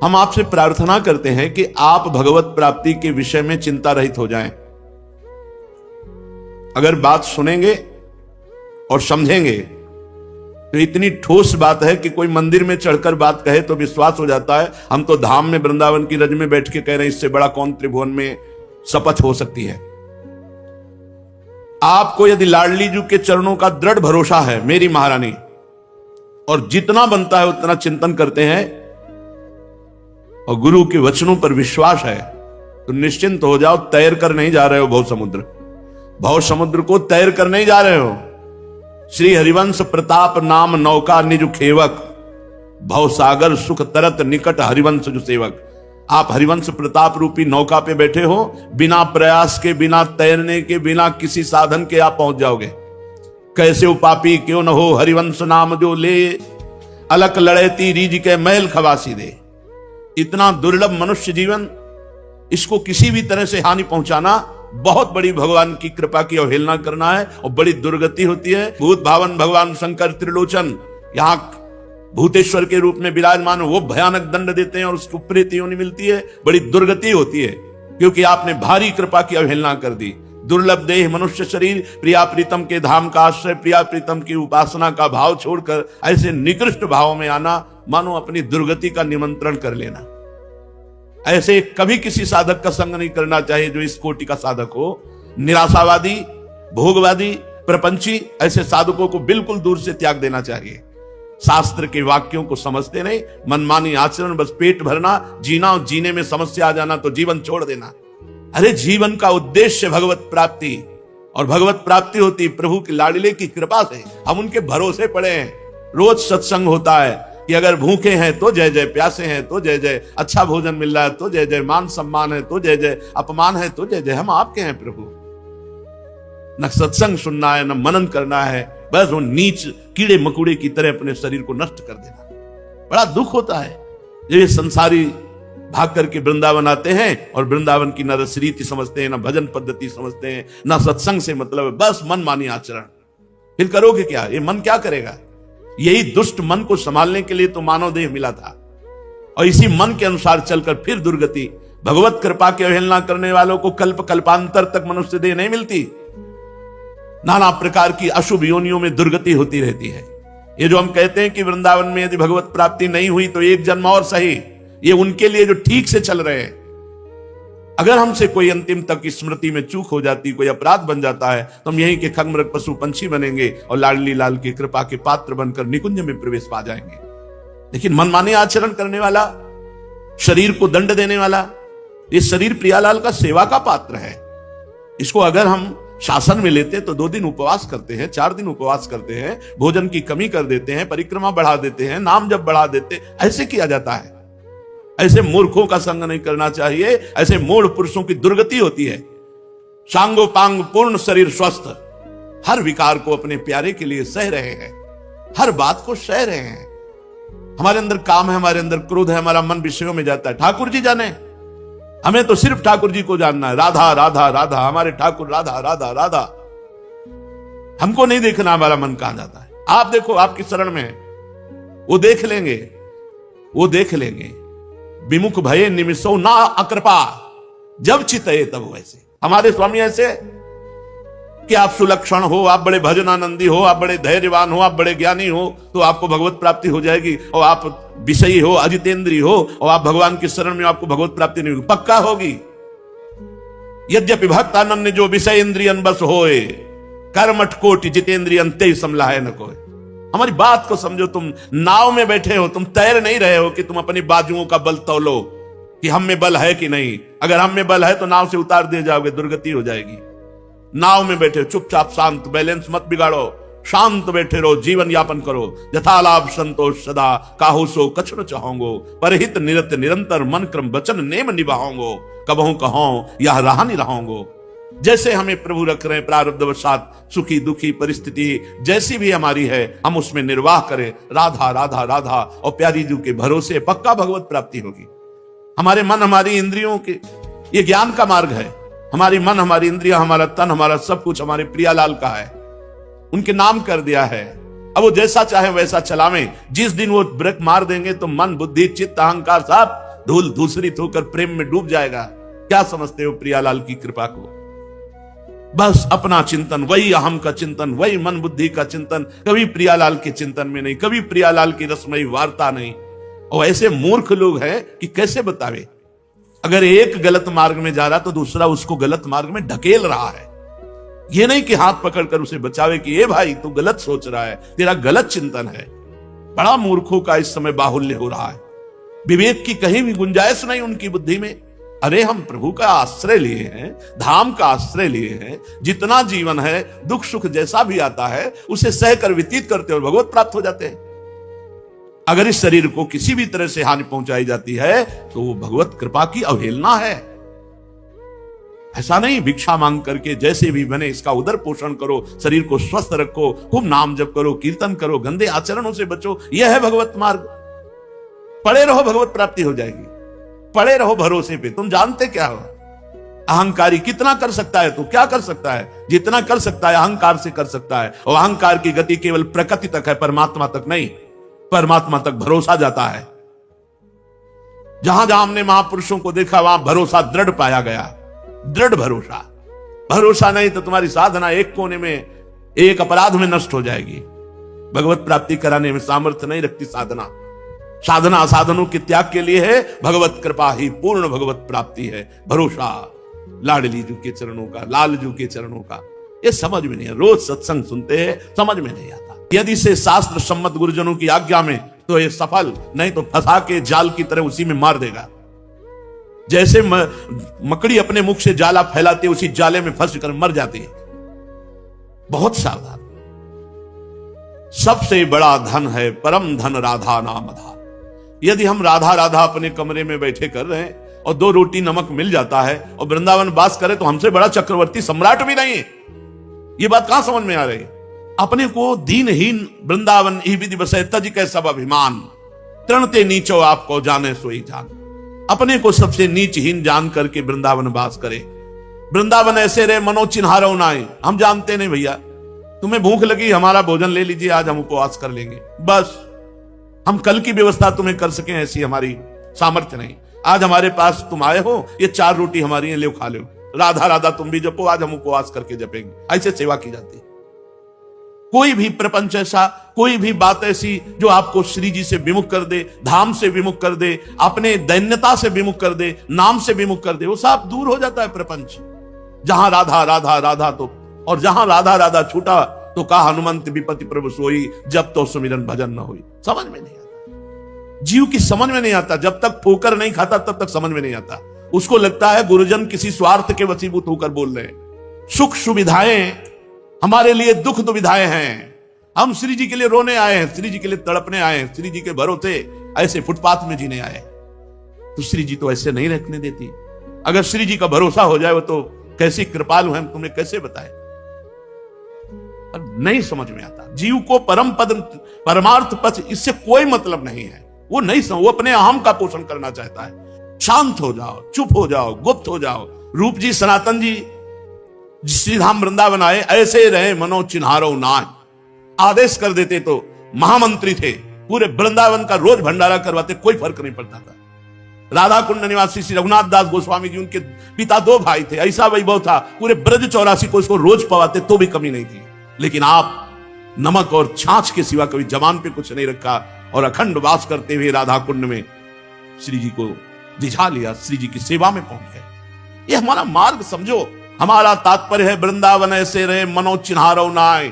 हम आपसे प्रार्थना करते हैं कि आप भगवत प्राप्ति के विषय में चिंता रहित हो जाएं। अगर बात सुनेंगे और समझेंगे तो इतनी ठोस बात है कि कोई मंदिर में चढ़कर बात कहे तो विश्वास हो जाता है। हम तो धाम में वृंदावन की रज में बैठ के कह रहे हैं, इससे बड़ा कौन त्रिभुवन में शपथ हो सकती है। आपको यदि लाडली जी के चरणों का दृढ़ भरोसा है मेरी महारानी, और जितना बनता है उतना चिंतन करते हैं और गुरु के वचनों पर विश्वास है, तो निश्चिंत हो जाओ। तैर कर नहीं जा रहे हो भव समुद्र को तैर कर नहीं जा रहे हो। श्री हरिवंश प्रताप नाम नौका निज खेवक, भव सागर सुख तरत निकट हरिवंश जो सेवक। आप हरिवंश प्रताप रूपी नौका पे बैठे हो, बिना प्रयास के, बिना तैरने के, बिना किसी साधन के आप पहुंच जाओगे। कैसे उपापी क्यों न हो हरिवंश नाम जो ले, अलक लड़ेती रीज के महल खवासी दे। इतना दुर्लभ मनुष्य जीवन, इसको किसी भी तरह से हानि पहुंचाना बहुत बड़ी भगवान की कृपा की अवहेलना करना है और बड़ी दुर्गति होती है। भूत भावन भगवान शंकर त्रिलोचन यहां भूतेश्वर के रूप में विराजमान, वो भयानक दंड देते हैं और उसको प्रेत योनि मिलती है। बड़ी दुर्गति होती है क्योंकि आपने भारी कृपा की अवहेलना कर दी। दुर्लभ देह मनुष्य शरीर, प्रिया प्रीतम के धाम का आश्रय, प्रिया प्रीतम की उपासना का भाव छोड़कर ऐसे निकृष्ट भाव में आना, मानो अपनी दुर्गति का निमंत्रण कर लेना। ऐसे कभी किसी साधक का संग नहीं करना चाहिए जो इस कोटि का साधक हो। निराशावादी, भोगवादी, प्रपंची, ऐसे साधकों को बिल्कुल दूर से त्याग देना चाहिए। शास्त्र के वाक्यों को समझते नहीं, मनमानी आचरण, बस पेट भरना, जीना और जीने में समस्या आ जाना तो जीवन छोड़ देना। अरे जीवन का उद्देश्य भगवत प्राप्ति, और भगवत प्राप्ति होती प्रभु की लाडले की कृपा से। हम उनके भरोसे पड़े हैं। रोज सत्संग होता है कि अगर भूखे हैं तो जय जय, प्यासे हैं तो जय जय, अच्छा भोजन मिल रहा है तो जय जय, मान सम्मान है तो जय जय, अपमान है तो जय जय। हम आपके हैं प्रभु। न सत्संग सुनना है, न मनन करना है, बस वो नीच कीड़े मकुड़े की तरह अपने शरीर को नष्ट कर देना। बड़ा दुख होता है ये संसारी भाग करके वृंदावन आते हैं और वृंदावन की न रसरीति समझते हैं, न भजन पद्धति समझते हैं, न सत्संग से मतलब है, बस मन मानी आचरण। फिर करोगे क्या? ये मन क्या करेगा? यही दुष्ट मन को संभालने के लिए तो मानव देह मिला था, और इसी मन के अनुसार चलकर फिर दुर्गति। भगवत कृपा की अवहेलना करने वालों को कल्प कल्पांतर तक मनुष्य देह नहीं मिलती। नाना प्रकार की अशुभ योनियों में दुर्गति होती रहती है। ये जो हम कहते हैं कि वृंदावन में यदि भगवत प्राप्ति नहीं हुई तो एक जन्म और सही, ये उनके लिए जो ठीक से चल रहे हैं। अगर हमसे कोई अंतिम तक स्मृति में चूक हो जाती, कोई अपराध बन जाता है, तो हम यहीं के खगमृग पशु पंछी बनेंगे और लाडली लाल की कृपा के पात्र बनकर निकुंज में प्रवेश पा जाएंगे। लेकिन मनमाने आचरण करने वाला, शरीर को दंड देने वाला, ये शरीर प्रियालाल का सेवा का पात्र है। इसको अगर हम शासन में लेते तो 2 दिन उपवास करते हैं, 4 दिन उपवास करते हैं, भोजन की कमी कर देते हैं, परिक्रमा बढ़ा देते हैं, नाम जब बढ़ा देते, ऐसे किया जाता है। ऐसे मूर्खों का संग नहीं करना चाहिए। ऐसे मूढ़ पुरुषों की दुर्गति होती है। सांगो पांग पूर्ण शरीर स्वस्थ, हर विकार को अपने प्यारे के लिए सह रहे हैं, हर बात को सह रहे हैं। हमारे अंदर काम है, हमारे अंदर क्रोध है, हमारा मन विषयों में जाता है। ठाकुर जी जाने, हमें तो सिर्फ ठाकुर जी को जानना है। राधा राधा राधा, हमारे ठाकुर राधा राधा राधा। हमको नहीं देखना हमारा मन कहां जाता है। आप देखो, आपकी शरण में वो देख लेंगे, वो देख लेंगे। विमुख भये निमिषो ना अकृपा, जब चितये तब वैसे। हमारे स्वामी ऐसे कि आप सुलक्षण हो, आप बड़े भजनानंदी हो, आप बड़े धैर्यवान हो, आप बड़े ज्ञानी हो, तो आपको भगवत प्राप्ति हो जाएगी। और आप विषयी हो, अजितेंद्री हो, और आप भगवान की शरण में, आपको भगवत प्राप्ति नहीं होगी। पक्का होगी। यद्यपि भक्तानन्य जो विषय इंद्रियन बस होए, कर्मठ कोटि जितेंद्रियन ते समलाहे न कोई। हमारी बात को समझो। तुम नाव में बैठे हो, तुम तैर नहीं रहे हो कि तुम अपनी बाजुओं का बल तौलो कि हम में बल है कि नहीं। अगर हम में बल है तो नाव से उतार दिए जाओगे, दुर्गति हो जाएगी। नाव में बैठे चुपचाप शांत, बैलेंस मत बिगाड़ो, शांत बैठे रहो, जीवन यापन करो। यथालाभ संतोष सदा, काहू सो कछु न चाहोंगो, परहित निरत निरंतर मन क्रम वचन नेम निभाओंगो, कबहू कहो यह रहा नहीं रहोंगो। जैसे हमें प्रभु रख रहे हैं प्रारब्धवशात, सुखी दुखी परिस्थिति जैसी भी हमारी है, हम उसमें निर्वाह करें। राधा राधा राधा, और प्यारी जी के भरोसे पक्का भगवत प्राप्ति होगी। हमारे मन, हमारी इंद्रियों के, ये ज्ञान का मार्ग है। हमारी मन, हमारी इंद्रिया, हमारा तन, हमारा सब कुछ हमारे प्रियालाल का है। उनके नाम कर दिया है। अब वो जैसा चाहे वैसा चलावें। जिस दिन वो ब्रेक मार देंगे तो मन, बुद्धि, चित्त, अहंकार सब धूल दूसरित होकर प्रेम में डूब जाएगा। क्या समझते हो प्रियालाल की कृपा को? बस अपना चिंतन, वही अहम का चिंतन, वही मन बुद्धि का चिंतन, कभी प्रियालाल के चिंतन में नहीं, कभी प्रियालाल की रसमयी वार्ता नहीं। और ऐसे मूर्ख लोग हैं कि कैसे बतावे, अगर एक गलत मार्ग में जा रहा तो दूसरा उसको गलत मार्ग में ढकेल रहा है। ये नहीं कि हाथ पकड़कर उसे बचावे कि ए भाई तू गलत सोच रहा है, तेरा गलत चिंतन है। बड़ा मूर्खों का इस समय बाहुल्य हो रहा है, विवेक की कहीं भी गुंजाइश नहीं उनकी बुद्धि में। अरे हम प्रभु का आश्रय लिए हैं, धाम का आश्रय लिए हैं, जितना जीवन है दुख सुख जैसा भी आता है उसे सहकर व्यतीत करते और भगवत प्राप्त हो जाते हैं। अगर इस शरीर को किसी भी तरह से हानि पहुंचाई जाती है तो वो भगवत कृपा की अवहेलना है। ऐसा नहीं भिक्षा मांग करके जैसे भी बने इसका उदर पोषण करो, शरीर को स्वस्थ रखो, खूब नाम जप करो, कीर्तन करो, गंदे आचरणों से बचो, यह है भगवत मार्ग। पड़े रहो, भगवत प्राप्ति हो जाएगी। पड़े रहो भरोसे पे। तुम जानते क्या हो, अहंकारी कितना कर सकता है? तो क्या कर सकता है? जितना कर सकता है अहंकार से कर सकता है, और अहंकार की गति केवल प्रकृति तक है, परमात्मा तक नहीं। परमात्मा तक भरोसा जाता है। जहां जहां हमने महापुरुषों को देखा वहां भरोसा दृढ़ पाया गया, दृढ़ भरोसा। भरोसा नहीं तो तुम्हारी साधना एक कोने में, एक अपराध में नष्ट हो जाएगी। भगवत प्राप्ति कराने में सामर्थ्य नहीं रखती साधना। साधना साधनों के त्याग के लिए है, भगवत कृपा ही पूर्ण भगवत प्राप्ति है। भरोसा लाडली जू के चरणों का, लाल जू के चरणों का, ये समझ में नहीं है। रोज सत्संग सुनते हैं, समझ में नहीं आता। यदि से शास्त्र सम्मत गुरुजनों की आज्ञा में तो ये सफल, नहीं तो फंसा के जाल की तरह उसी में मार देगा। जैसे मकड़ी अपने मुख से जाला फैलाती है, उसी जाले में फंस कर मर जाती है। बहुत सावधान। सबसे बड़ा धन है परम धन राधा नाम धाम। यदि हम राधा राधा अपने कमरे में बैठे कर रहे हैं और 2 रोटी नमक मिल जाता है और वृंदावन वास करे तो हमसे बड़ा चक्रवर्ती सम्राट भी नहीं है। ये बात कहां समझ में आ रही है? अपने को दीनहीन वृंदावन ही विधि बसे तज के सब अभिमान, तृणते नीचो आपको जाने सोई जान। अपने को सबसे नीचहीन जान करके वृंदावन वास करे। वृंदावन ऐसे रहे मनो चिन्हारो नाई। हम जानते नहीं भैया, तुम्हें भूख लगी, हमारा भोजन ले लीजिए, आज हम उपवास कर लेंगे, बस हम कल की व्यवस्था तुम्हें कर सकें ऐसी हमारी सामर्थ्य नहीं। आज हमारे पास तुम आए हो, ये 4 रोटी हमारी है, ले खा लो। राधा राधा तुम भी जपो, आज हम उपवास करके जपेंगे। ऐसे सेवा की जाती है। कोई भी प्रपंच ऐसा, कोई भी बात ऐसी जो आपको श्री जी से विमुख कर दे, धाम से विमुख कर दे, अपने दैन्यता से विमुख कर दे, नाम से विमुख कर दे, वो सब दूर हो जाता है प्रपंच। जहां राधा राधा राधा तो, और जहां राधा राधा छूटा तो कहा हनुमंत विपति प्रभु सोई, जब तो सुमिरन भजन न हुई। समझ में नहीं आता, जीव की समझ में नहीं आता। जब तक ठोकर नहीं खाता तब तक समझ में नहीं आता। उसको लगता है गुरुजन किसी स्वार्थ के वशीभूत होकर बोल रहे हैं। सुख सुविधाएं हमारे लिए दुख दुविधाएं हैं। हम श्री जी के लिए रोने आए हैं, श्री जी के लिए तड़पने आए हैं, श्री जी के भरोसे ऐसे फुटपाथ में जीने आए। तो श्री जी तो ऐसे नहीं रखने देती। अगर श्री जी का भरोसा हो जाए वो तो कैसी कृपालु है, तुम्हें कैसे बताए। नहीं समझ में आता। जीव को परम पद परमार्थ पथ इससे कोई मतलब नहीं है। वो नहीं वो अपने अहम का पोषण करना चाहता है। शांत हो जाओ, चुप हो जाओ, गुप्त हो जाओ। रूप जी सनातन जी श्रीधाम वृंदावन आए, ऐसे रहे मनो चिन्हारो नाय। आदेश कर देते तो महामंत्री थे, पूरे वृंदावन का रोज भंडारा करवाते, कोई फर्क नहीं पड़ता था। राधा कुंड निवासी श्री रघुनाथ दास गोस्वामी जी, उनके पिता 2 भाई थे, ऐसा वैभव था, पूरे ब्रज 84 को इसको रोज पवाते तो भी कमी नहीं थी। लेकिन आप नमक और छाछ के सिवा कभी जबान पे कुछ नहीं रखा और अखंड वास करते हुए राधा कुंड में श्री जी को रिझा लिया, श्री जी की सेवा में पहुंच गए। ये हमारा मार्ग समझो। हमारा तात्पर्य है वृंदावन ऐसे रहे मनो चिन्हारो नाय।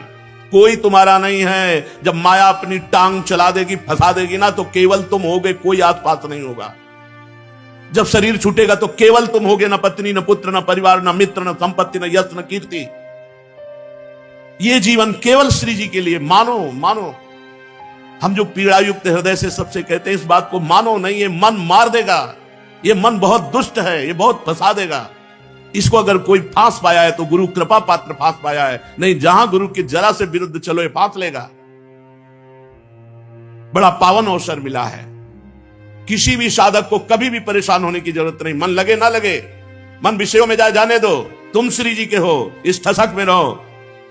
कोई तुम्हारा नहीं है। जब माया अपनी टांग चला देगी, फंसा देगी ना, तो केवल तुम होगे, कोई आस पास नहीं होगा। जब शरीर छूटेगा तो केवल तुम होगे, न पत्नी, न पुत्र, न परिवार, न मित्र, न संपत्ति, न यश, न कीर्ति। ये जीवन केवल श्री जी के लिए। मानो मानो। हम जो पीड़ा युक्त हृदय से सबसे कहते हैं इस बात को, मानो नहीं, ये मन मार देगा। ये मन बहुत दुष्ट है, ये बहुत फंसा देगा। इसको अगर कोई फांस पाया है तो गुरु कृपा पात्र फांस पाया है, नहीं जहां गुरु के जरा से विरुद्ध चलो ये फांस लेगा। बड़ा पावन अवसर मिला है। किसी भी साधक को कभी भी परेशान होने की जरूरत नहीं। मन लगे ना लगे, मन विषयों में जाने दो। तुम श्री जी के हो, इस ठसक में रहो।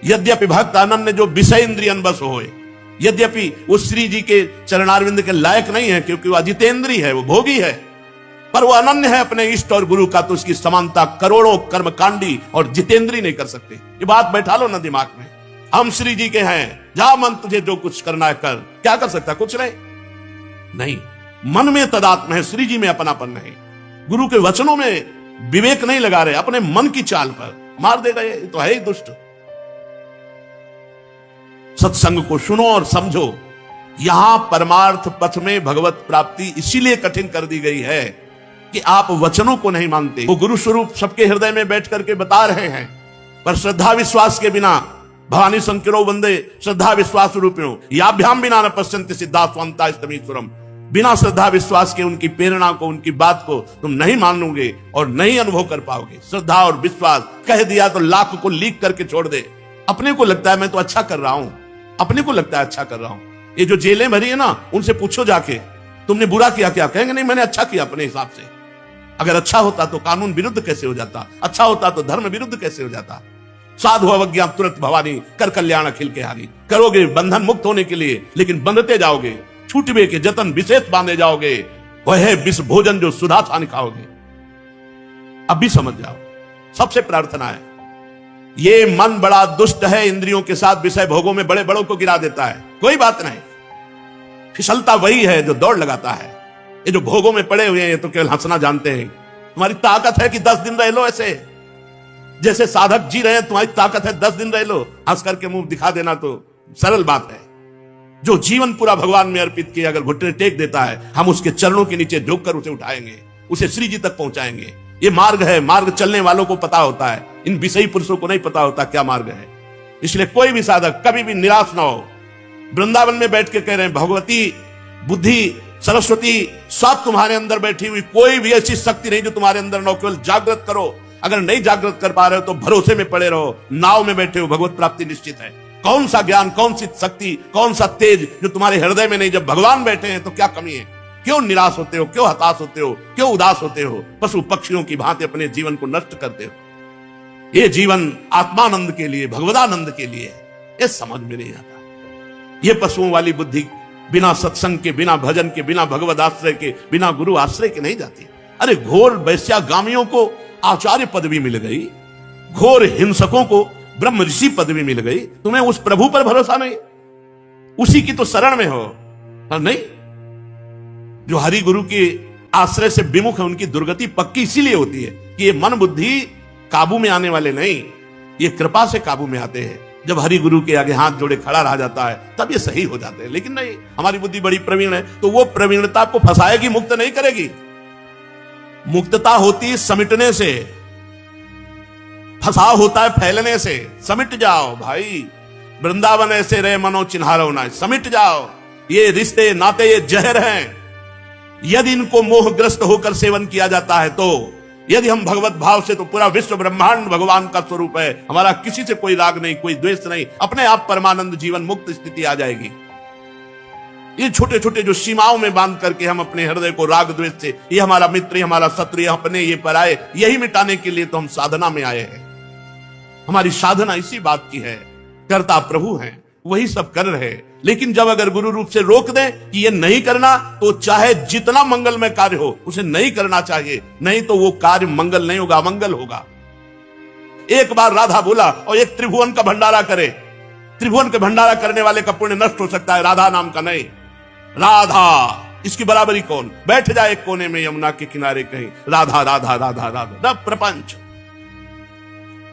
यद्यपि भक्त आनंद जो विषय इंद्रियन बस हो, यद्यपि वो श्री जी के चरणारविंद के लायक नहीं है, क्योंकि वो अजितेंद्री है, वो भोगी है। पर वो अनन्य है अपने इष्ट और गुरु का, तो उसकी समानता करोड़ों कर्मकांडी और जितेंद्री नहीं कर सकते। ये बात बैठा लो ना दिमाग में। हम श्री जी के हैं, जा मन तुझे जो कुछ करना है कर। क्या कर सकता? कुछ नहीं। मन में तदात्म है, श्री जी में अपनापन नहीं। गुरु के वचनों में विवेक नहीं लगा रहे, अपने मन की चाल पर मार देगा। ये तो है ही दुष्ट। सत्संग को सुनो और समझो। यहां परमार्थ पथ में भगवत प्राप्ति इसीलिए कठिन कर दी गई है कि आप वचनों को नहीं मानते। वो गुरु स्वरूप सबके हृदय में बैठ करके बता रहे हैं, पर श्रद्धा विश्वास के बिना भवानी संकिरो वंदे श्रद्धा विश्वास रूपिणो याभ्याम बिना न पश्यन्ति सिद्धा स्वांता स्तमीश्वरम। बिना श्रद्धा विश्वास के उनकी प्रेरणा को, उनकी बात को तुम नहीं मानोगे और नहीं अनुभव कर पाओगे। श्रद्धा और विश्वास कह दिया तो लाख को लीक करके छोड़ दे। अपने को लगता है मैं तो अच्छा कर रहा हूं, अपने को लगता है अच्छा कर रहा हूं। ये जो जेलें भरी है ना, उनसे पूछो जाके तुमने बुरा किया क्या? कहेंगे नहीं मैंने अच्छा किया अपने हिसाब से। अगर अच्छा होता तो कानून विरुद्ध कैसे हो जाता? अच्छा होता तो धर्म विरुद्ध कैसे हो जाता? साधु अवज्ञा तुरंत भवानी कर कल्याण अखिल के हारी। करोगे बंधन मुक्त होने के लिए, लेकिन बंधते जाओगे। छूटवे के जतन विशेष बांधे जाओगे। वह है विष भोजन जो सुधा था खाओगे। अब भी समझ जाओ। सबसे प्रार्थना है, ये मन बड़ा दुष्ट है, इंद्रियों के साथ विषय भोगों में बड़े बड़ों को गिरा देता है। कोई बात नहीं, फिसलता वही है जो दौड़ लगाता है। ये जो भोगों में पड़े हुए हैं, ये तो केवल हंसना जानते हैं। तुम्हारी ताकत है कि 10 दिन रह लो ऐसे, जैसे साधक जी रहे हैं। तुम्हारी ताकत है 10 दिन रह लो। हंस करके मुंह दिखा देना तो सरल बात है। जो जीवन पूरा भगवान में अर्पित किया, अगर घुटने टेक देता है, हम उसके चरणों के नीचे झुक कर उसे उठाएंगे, उसे श्री जी तक पहुंचाएंगे। ये मार्ग है। मार्ग चलने वालों को पता होता है, इन विषयी पुरुषों को नहीं पता होता क्या मार्ग है। इसलिए कोई भी साधक कभी भी निराश ना हो। वृंदावन में बैठ के कह रहे हैं, भगवती बुद्धि सरस्वती सब तुम्हारे अंदर बैठी हुई, कोई भी ऐसी शक्ति नहीं जो तुम्हारे अंदर ना हो। केवल जागृत करो। अगर नहीं जागृत कर पा रहे हो तो भरोसे में पड़े रहो। नाव में बैठे हो, भगवत प्राप्ति निश्चित है। कौन सा ज्ञान, कौन सी शक्ति, कौन सा तेज जो तुम्हारे हृदय में नहीं? जब भगवान बैठे हैं तो क्या कमी है? क्यों निराश होते हो? क्यों हताश होते हो? क्यों उदास होते हो? पशु पक्षियों की भांति अपने जीवन को नष्ट करते हो। ये जीवन आत्मानंद के लिए, भगवदानंद के लिए है। ये समझ में नहीं आता। ये पशुओं वाली बुद्धि बिना सत्संग के, बिना भजन के, बिना भगवद आश्रय के, बिना गुरु आश्रय के नहीं जाती। अरे घोर वैश्यागामियों को आचार्य पदवी मिल गई, घोर हिंसकों को ब्रह्म ऋषि पदवी मिल गई। तुम्हें उस प्रभु पर भरोसा नहीं? उसी की तो शरण में हो। और नहीं, जो हरि गुरु के आश्रय से विमुख है, उनकी दुर्गति पक्की इसीलिए होती है कि ये मन बुद्धि काबू में आने वाले नहीं, ये कृपा से काबू में आते हैं। जब हरि गुरु के आगे हाथ जोड़े खड़ा रह जाता है, तब ये सही हो जाते हैं। लेकिन नहीं, हमारी बुद्धि बड़ी प्रवीण है, तो वो प्रवीणता को फंसाएगी, मुक्त नहीं करेगी। मुक्तता होती है समिटने से, फंसाव होता है फैलने से। समिट जाओ भाई। वृंदावन ऐसे रहे मनो चिन्हारो ना, समिट जाओ। ये रिश्ते नाते ये जहर हैं। यदि इनको मोहग्रस्त होकर सेवन किया जाता है, तो यदि हम भगवत भाव से, तो पूरा विश्व ब्रह्मांड भगवान का स्वरूप है। हमारा किसी से कोई राग नहीं, कोई द्वेष नहीं, अपने आप परमानंद जीवन मुक्त स्थिति आ जाएगी। ये छोटे छोटे जो सीमाओं में बांध करके हम अपने हृदय को राग द्वेष से, ये हमारा मित्र, ये हमारा शत्रु, ये अपने, ये पराये, यही मिटाने के लिए तो हम साधना में आए हैं। हमारी साधना इसी बात की है। कर्ता प्रभु हैं, वही सब कर रहे हैं। लेकिन जब अगर गुरु रूप से रोक दें कि ये नहीं करना, तो चाहे जितना मंगलमय कार्य हो, उसे नहीं करना चाहिए। नहीं तो वो कार्य मंगल नहीं होगा, अमंगल होगा। एक बार राधा बोला और एक त्रिभुवन का भंडारा करे। त्रिभुवन के भंडारा करने वाले का पुण्य नष्ट हो सकता है, राधा नाम का नहीं। राधा, इसकी बराबरी कौन? बैठ जाए एक कोने में यमुना के किनारे कहीं, राधा राधा राधा राधा। प्रपंच,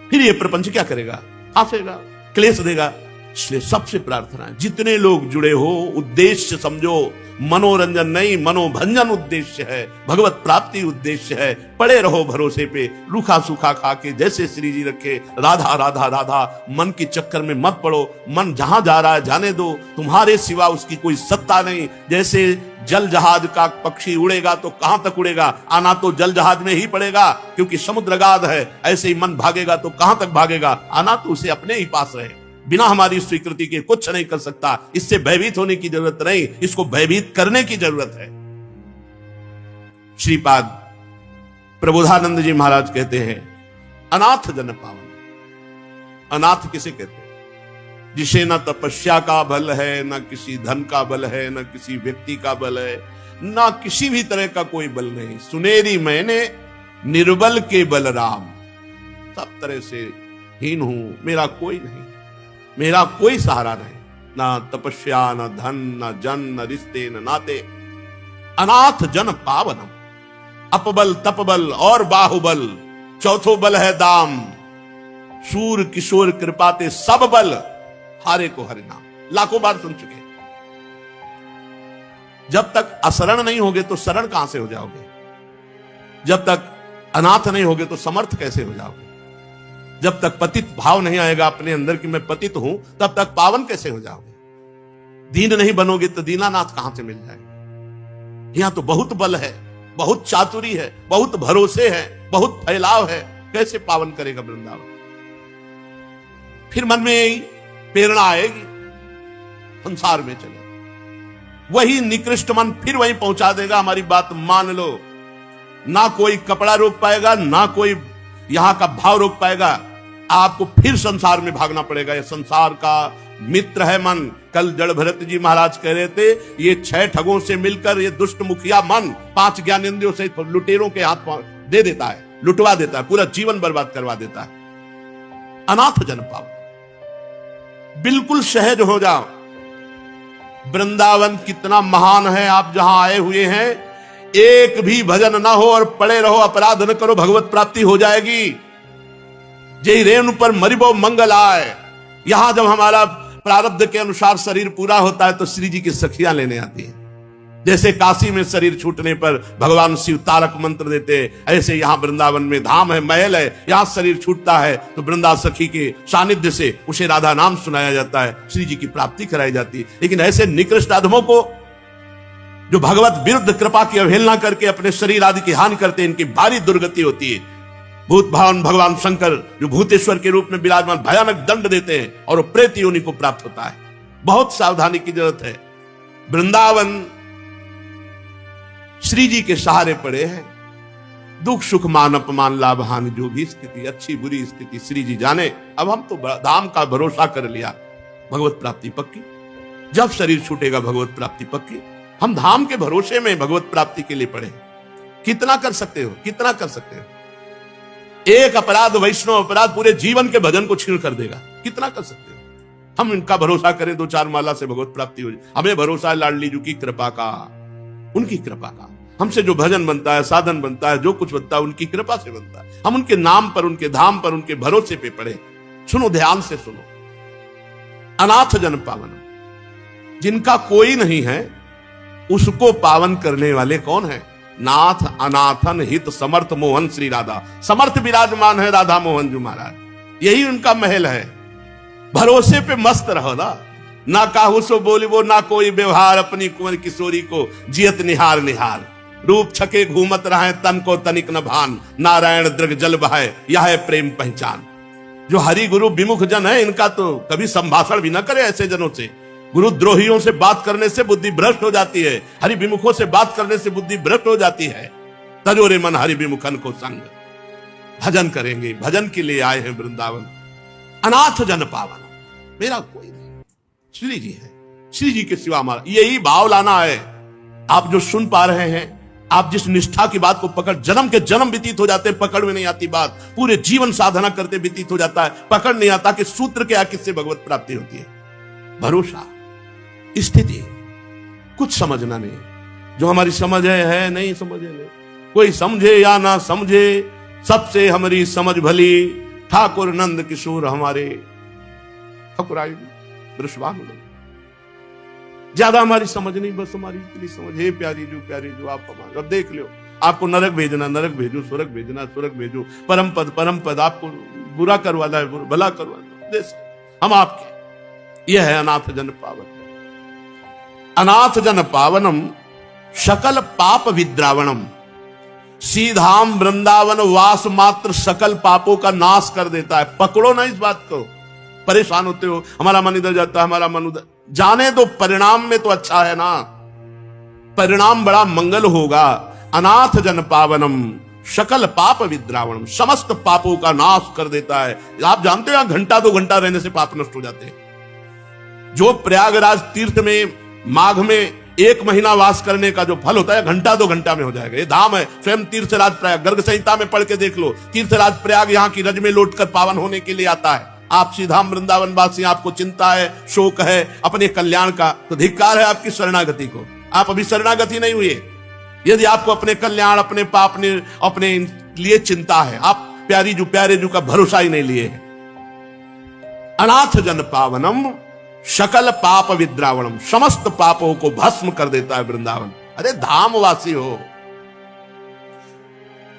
फिर ये प्रपंच क्या करेगा? आसेगा, क्लेश देगा। इसलिए सबसे प्रार्थना है, जितने लोग जुड़े हो, उद्देश्य समझो। मनोरंजन नहीं, मनोभंजन उद्देश्य है। भगवत प्राप्ति उद्देश्य है। पड़े रहो भरोसे पे, रूखा सूखा खा के जैसे श्री जी रखे, राधा राधा राधा। मन के चक्कर में मत पड़ो। मन जहां जा रहा है जाने दो, तुम्हारे सिवा उसकी कोई सत्ता नहीं। जैसे जल जहाज का पक्षी उड़ेगा तो कहां तक उड़ेगा? आना तो जल जहाज में ही पड़ेगा, क्योंकि समुद्रगाध है। ऐसे ही मन भागेगा तो कहां तक भागेगा? आना तो उसे अपने ही पास रहे। बिना हमारी स्वीकृति के कुछ नहीं कर सकता। इससे भयभीत होने की जरूरत नहीं, इसको भयभीत करने की जरूरत है। श्रीपाद प्रबोधानंद जी महाराज कहते हैं, अनाथ जन पावन। अनाथ किसे कहते हैं? जिसे न तपस्या का बल है, न किसी धन का बल है, न किसी व्यक्ति का बल है, ना किसी भी तरह का कोई बल नहीं। सुनेरी मैंने निर्बल के बलराम, सब तरह से हीन हूं, मेरा कोई नहीं, मेरा कोई सहारा नहीं, ना तपस्या न धन न जन न रिश्ते न नाते। अनाथ जन पावनम, अपबल तपबल और बाहुबल, चौथो बल है दाम। सूर किशोर कृपाते सब बल, हारे को हरि नाम। लाखों बार सुन चुके। जब तक असरण नहीं होगे तो शरण कहां से हो जाओगे? जब तक अनाथ नहीं होगे तो समर्थ कैसे हो जाओगे? जब तक पतित भाव नहीं आएगा अपने अंदर कि मैं पतित हूं, तब तक पावन कैसे हो जाओगे? दीन नहीं बनोगे तो दीनानाथ कहां से मिल जाएगा? यहां तो बहुत बल है, बहुत चातुरी है, बहुत भरोसे है, बहुत फैलाव है, कैसे पावन करेगा वृंदावन? फिर मन में प्रेरणा आएगी, संसार में चले, वही निकृष्ट मन फिर वहीं पहुंचा देगा। हमारी बात मान लो, ना कोई कपड़ा रोक पाएगा, ना कोई यहां का भाव रोक पाएगा। आपको फिर संसार में भागना पड़ेगा। यह संसार का मित्र है मन। कल जड़ भरत जी महाराज कह रहे थे, ये 6 ठगों से मिलकर ये दुष्ट मुखिया मन 5 ज्ञानेंद्रियों से लुटेरों के हाथ दे देता है, लुटवा देता है, पूरा जीवन बर्बाद करवा देता है। अनाथ जन पाओ, बिल्कुल सहज हो जाओ। वृंदावन कितना महान है। आप जहां आए हुए हैं, एक भी भजन ना हो और पड़े रहो, अपराध न करो, भगवत प्राप्ति हो जाएगी। जय रेणु पर मरिबो मंगल आए। यहां जब हमारा प्रारब्ध के अनुसार शरीर पूरा होता है तो श्री जी की सखियां लेने आती हैं। जैसे काशी में शरीर छूटने पर भगवान शिव तारक मंत्र देते, ऐसे यहां वृंदावन में धाम है, महल है, यहां शरीर छूटता है तो वृंदा सखी के सानिध्य से उसे राधा नाम सुनाया जाता है, श्री जी की प्राप्ति कराई जाती है। लेकिन ऐसे निकृष्ट अधमों को, जो भगवत विरुद्ध कृपा की अवहेलना करके अपने शरीर आदि की हानि करते हैं, इनकी भारी दुर्गति होती है। भूत भावन भगवान शंकर जो भूतेश्वर के रूप में विराजमान भयानक दंड देते हैं और वो प्रेत योनि को प्राप्त होता है। बहुत सावधानी की जरूरत है। वृंदावन श्री जी के सहारे पड़े हैं। दुख सुख मान अपमान लाभ हानि जो भी स्थिति, अच्छी बुरी स्थिति श्री जी जाने। अब हम तो धाम का भरोसा कर लिया, भगवत प्राप्ति पक्की। जब शरीर छूटेगा भगवत प्राप्ति पक्की। हम धाम के भरोसे में भगवत प्राप्ति के लिए पड़े। कितना कर सकते हो, कितना कर सकते हो? एक अपराध, वैष्णव अपराध पूरे जीवन के भजन को छीन कर देगा। कितना कर सकते हो? हम इनका भरोसा करें, 2-4 माला से भगवत प्राप्ति हो जाए। हमें भरोसा है लाडली जी की कृपा का, उनकी कृपा का। हमसे जो भजन बनता है, साधन बनता है, जो कुछ बनता है, उनकी कृपा से बनता है। हम उनके नाम पर, उनके धाम पर, उनके भरोसे पे पड़े। सुनो, ध्यान से सुनो। अनाथ जन पावन, जिनका कोई नहीं है उसको पावन करने वाले कौन है? नाथ अनाथन हित समर्थ मोहन श्री राधा। समर्थ विराजमान है राधा मोहन जी महाराज, यही उनका महल है। भरोसे पे मस्त रहो ना काहू सो बोली वो, ना कोई व्यवहार, अपनी कुंवर किशोरी को जियत निहार निहार। रूप छके घूमत रहे तन को तनिक न भान, नारायण दृग जल बहाए यह है प्रेम पहचान। जो हरि गुरु विमुख जन है, इनका तो कभी संभाषण भी न करे ऐसे जनों से। गुरु द्रोहियों से बात करने से बुद्धि भ्रष्ट हो जाती है, हरि विमुखों से बात करने से बुद्धि भ्रष्ट हो जाती है। तजोरे मन हरि विमुखन को संग। भजन करेंगे, भजन के लिए आए हैं वृंदावन। अनाथ जन पावन, मेरा कोई नहीं, श्री जी है। श्री जी के सिवा हमारा, यही भाव लाना है। आप जो सुन पा रहे हैं, आप जिस निष्ठा की बात को पकड़, जन्म के जन्म व्यतीत हो जाते हैं, पकड़ में नहीं आती बात। पूरे जीवन साधना करते व्यतीत हो जाता है, पकड़ नहीं आता कि सूत्र क्या, किससे भगवत प्राप्ति होती है। भरोसा, स्थिति, कुछ समझना नहीं। जो हमारी समझ है नहीं समझे नहीं, कोई समझे या ना समझे, सबसे हमारी समझ भली। ठाकुर नंद किशोर हमारे ठकुराई वृषभानु, ज्यादा हमारी समझ नहीं, बस हमारी इतनी समझ। हे प्यारी जो आप हमारे, अब देख लो, आपको नरक भेजना नरक भेजो, स्वर्ग भेजना स्वर्ग भेजो, परम पद, आपको बुरा करवाना है भला करवाना, हम आपके। यह है अनाथ जन पावन। अनाथ जन पावनम सकल पाप विद्रावणम। सीधाम वृंदावन वास मात्र सकल पापों का नाश कर देता है। पकड़ो ना इस बात को। परेशान होते हो, हमारा मन इधर जाता है, हमारा मन उधर, जाने दो। परिणाम में तो अच्छा है ना, परिणाम बड़ा मंगल होगा। अनाथ जन पावनम सकल पाप विद्रावणम, समस्त पापों का नाश कर देता है। आप जानते हो, 1-2 घंटा रहने से पाप नष्ट हो जाते हैं। जो प्रयागराज तीर्थ में माघ में 1 महीना वास करने का जो फल होता है घंटा 2 घंटा में हो जाएगा। ये धाम है। स्वयं तीर्थराज प्रयाग गर्ग संहिता में पढ़ के देख लो। तीर्थराज प्रयाग यहाँ की रज में लौटकर पावन होने के लिए आता है। आप श्रीधाम वृंदावन वासी, आपको चिंता है, शोक है अपने कल्याण का, तो धिक्कार है आपकी शरणागति को। आप अभी शरणागति नहीं हुए। यदि आपको अपने कल्याण, अपने पाप, अपने लिए चिंता है, आप प्यारे जू का भरोसा ही नहीं लिए है। अनाथ जन पावनम सकल पाप विद्रावणम, समस्त पापों को भस्म कर देता है वृंदावन। अरे धामवासी हो।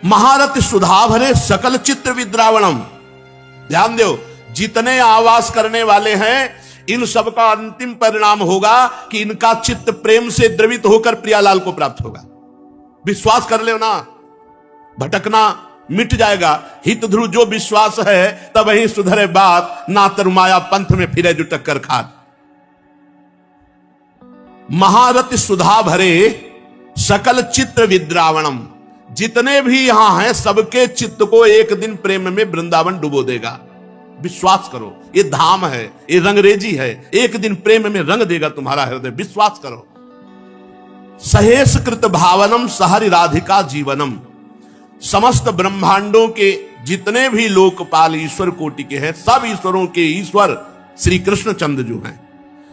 महारथ सुधा भरे सकल चित्र विद्रावणम। ध्यान दो, जितने आवास करने वाले हैं इन सब का अंतिम परिणाम होगा कि इनका चित्त प्रेम से द्रवित होकर प्रियालाल को प्राप्त होगा। विश्वास कर ले ना, भटकना मिट जाएगा। हित ध्रुव जो विश्वास है तब वही सुधरे बात, ना तरुमाया पंथ में फिरे जो टक्कर खात। महारथ सुधा भरे सकल चित्र विद्रावणम, जितने भी यहां हैं सबके चित्त को एक दिन प्रेम में वृंदावन डुबो देगा। विश्वास करो, ये धाम है, ये रंगरेजी है, एक दिन प्रेम में रंग देगा तुम्हारा हृदय। विश्वास करो। सहेस कृत भावनम सहरि राधिका जीवनम, समस्त ब्रह्मांडों के जितने भी लोकपाल ईश्वर कोटि के हैं, सब ईश्वरों के ईश्वर श्री कृष्ण चंद्रजू हैं।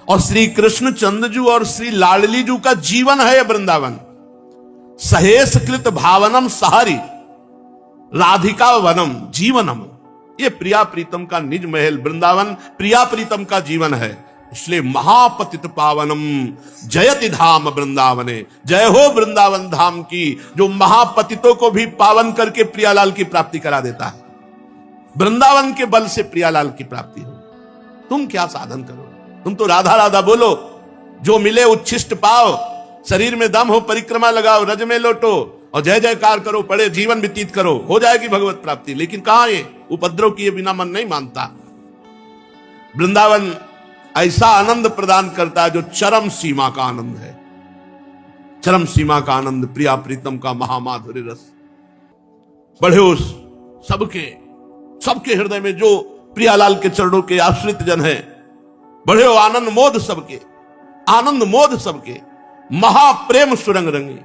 और श्री कृष्ण चंद्रजू और श्री लाडलीजू का जीवन है वृंदावन। सहेस कृत भावनम सहरि राधिका वनम जीवनम, ये प्रिया प्रीतम का निज महल वृंदावन प्रिया प्रीतम का जीवन है। इसलिए महापतित पावनम जयति धाम वृंदावने, जय हो वृंदावन धाम की, जो महापतितों को भी पावन करके प्रियालाल की प्राप्ति करा देता है। वृंदावन के बल से प्रियालाल की प्राप्ति हो। तुम क्या साधन करो, तुम तो राधा राधा बोलो, जो मिले उच्छिष्ट पाओ, शरीर में दम हो परिक्रमा लगाओ, रज में लौटो और जय जयकार करो, पड़े जीवन व्यतीत करो, हो जाएगी भगवत प्राप्ति। लेकिन कहां ये उपद्रव किए बिना मन नहीं मानता। वृंदावन ऐसा आनंद प्रदान करता है जो चरम सीमा का आनंद है। चरम सीमा का आनंद, प्रिया प्रीतम का महामाधुर्य रस। बढ़े उस सबके हृदय में जो प्रियालाल के चरणों के आश्रित जन हैं, बढ़े हो आनंद मोद सबके, आनंद मोद सबके, महाप्रेम सुरंग रंगी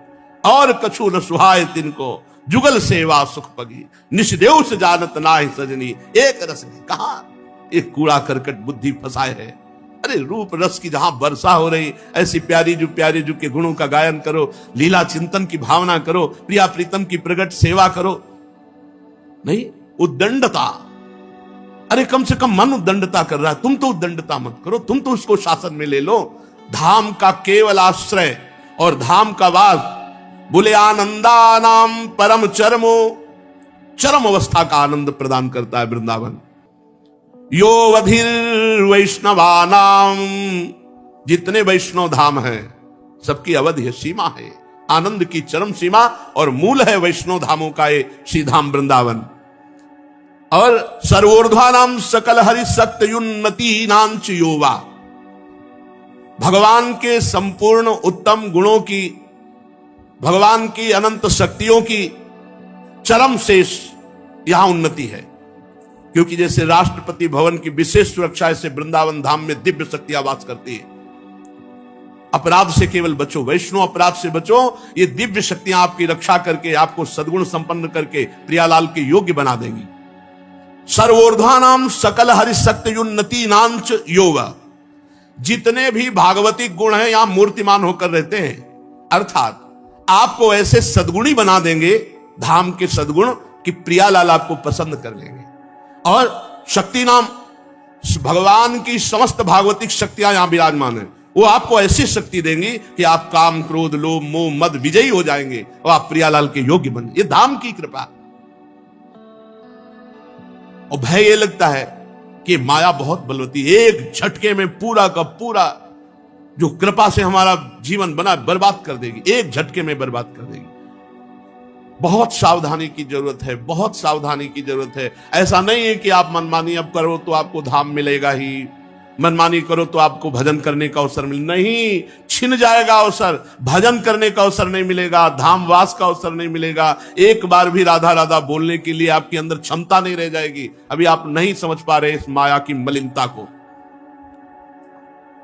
और कछु न सुहाय तिनको, जुगल सेवा सुख पगी, निष्देव से जानत नाहि सजनी, एक रस ने कहा। एक कूड़ा करकट बुद्धि फंसाए है। अरे रूप रस की जहां वर्षा हो रही, ऐसी प्यारी जू के गुणों का गायन करो, लीला चिंतन की भावना करो, प्रिया प्रीतम की प्रगट सेवा करो। नहीं उद्दंडता, अरे कम से कम मन उद्दंडता कर रहा है, तुम तो उद्दंडता मत करो, तुम तो उसको शासन में ले लो। धाम का केवल आश्रय और धाम का वास, बोले आनंदा नाम परम चरमो, चरम अवस्था का आनंद प्रदान करता है वृंदावन। यो वधिर वैष्णवानाम, जितने वैष्णव धाम हैं सबकी अवधि है, सीमा है, आनंद की चरम सीमा और मूल है वैष्णव धामों का ये श्रीधाम वृंदावन। और सर्वोर्ध्वानाम सकल हरि शक्ति उन्नति नांच योवा, भगवान के संपूर्ण उत्तम गुणों की, भगवान की अनंत शक्तियों की चरम शेष यहां उन्नति है। क्योंकि जैसे राष्ट्रपति भवन की विशेष सुरक्षा ऐसे वृंदावन धाम में दिव्य शक्तियां वास करती है। अपराध से केवल बचो, वैष्णव अपराध से बचो, ये दिव्य शक्तियां आपकी रक्षा करके आपको सद्गुण संपन्न करके प्रियालाल के योग्य बना देंगी। सर्वोर्ध्वानाम सकल हरि शक्ति उन्नति नांच योगा, जितने भी भागवतिक गुण हैं यहां मूर्तिमान होकर रहते हैं, अर्थात आपको ऐसे सद्गुणी बना देंगे, धाम के सद्गुण, कि प्रियालाल आपको पसंद कर लेंगे। और शक्ति नाम, भगवान की समस्त भागवतिक शक्तियां यहां विराजमान है, वो आपको ऐसी शक्ति देंगी कि आप काम क्रोध लोभ मोह मद विजयी हो जाएंगे और आप प्रियालाल के योग्य बने। ये धाम की कृपा। और भय ये लगता है कि माया बहुत बलवती, एक झटके में पूरा का पूरा जो कृपा से हमारा जीवन बना बर्बाद कर देगी, एक झटके में बर्बाद कर देगी। बहुत सावधानी की जरूरत है, बहुत सावधानी की जरूरत है। ऐसा नहीं है कि आप मनमानी अब करो तो आपको धाम मिलेगा ही, मनमानी करो तो आपको भजन करने का अवसर मिले, नहीं, छिन जाएगा अवसर, भजन करने का अवसर नहीं मिलेगा, धाम वास का अवसर नहीं मिलेगा। एक बार भी राधा राधा बोलने के लिए आपके अंदर क्षमता नहीं रह जाएगी। अभी आप नहीं समझ पा रहे इस माया की मलिनता को।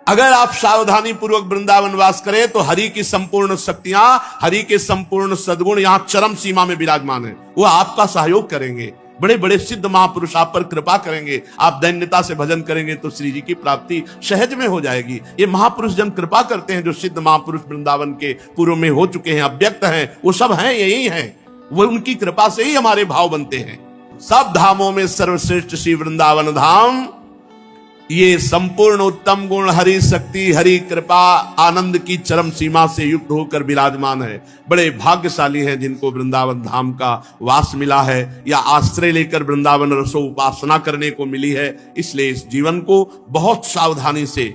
अगर आप सावधानी पूर्वक वृंदावन वास करें तो हरि की संपूर्ण शक्तियां, हरि के संपूर्ण सद्गुण यहां चरम सीमा में विराजमान है। वो आपका सहयोग करेंगे, बड़े बड़े सिद्ध महापुरुष आप पर कृपा करेंगे। आप दैन्यता से भजन करेंगे तो श्री जी की प्राप्ति सहज में हो जाएगी। ये महापुरुष जन कृपा करते हैं, जो सिद्ध महापुरुष वृंदावन के पूर्व में हो चुके हैं, अव्यक्त हैं, वो सब हैं, यही हैं। वो उनकी कृपा से ही हमारे भाव बनते हैं। सब धामों में सर्वश्रेष्ठ श्री वृंदावन धाम, ये संपूर्ण उत्तम गुण, हरि शक्ति, हरि कृपा, आनंद की चरम सीमा से युक्त होकर विराजमान है। बड़े भाग्यशाली हैं जिनको वृंदावन धाम का वास मिला है, या आश्रय लेकर वृंदावन रसो उपासना करने को मिली है। इसलिए इस जीवन को बहुत सावधानी से,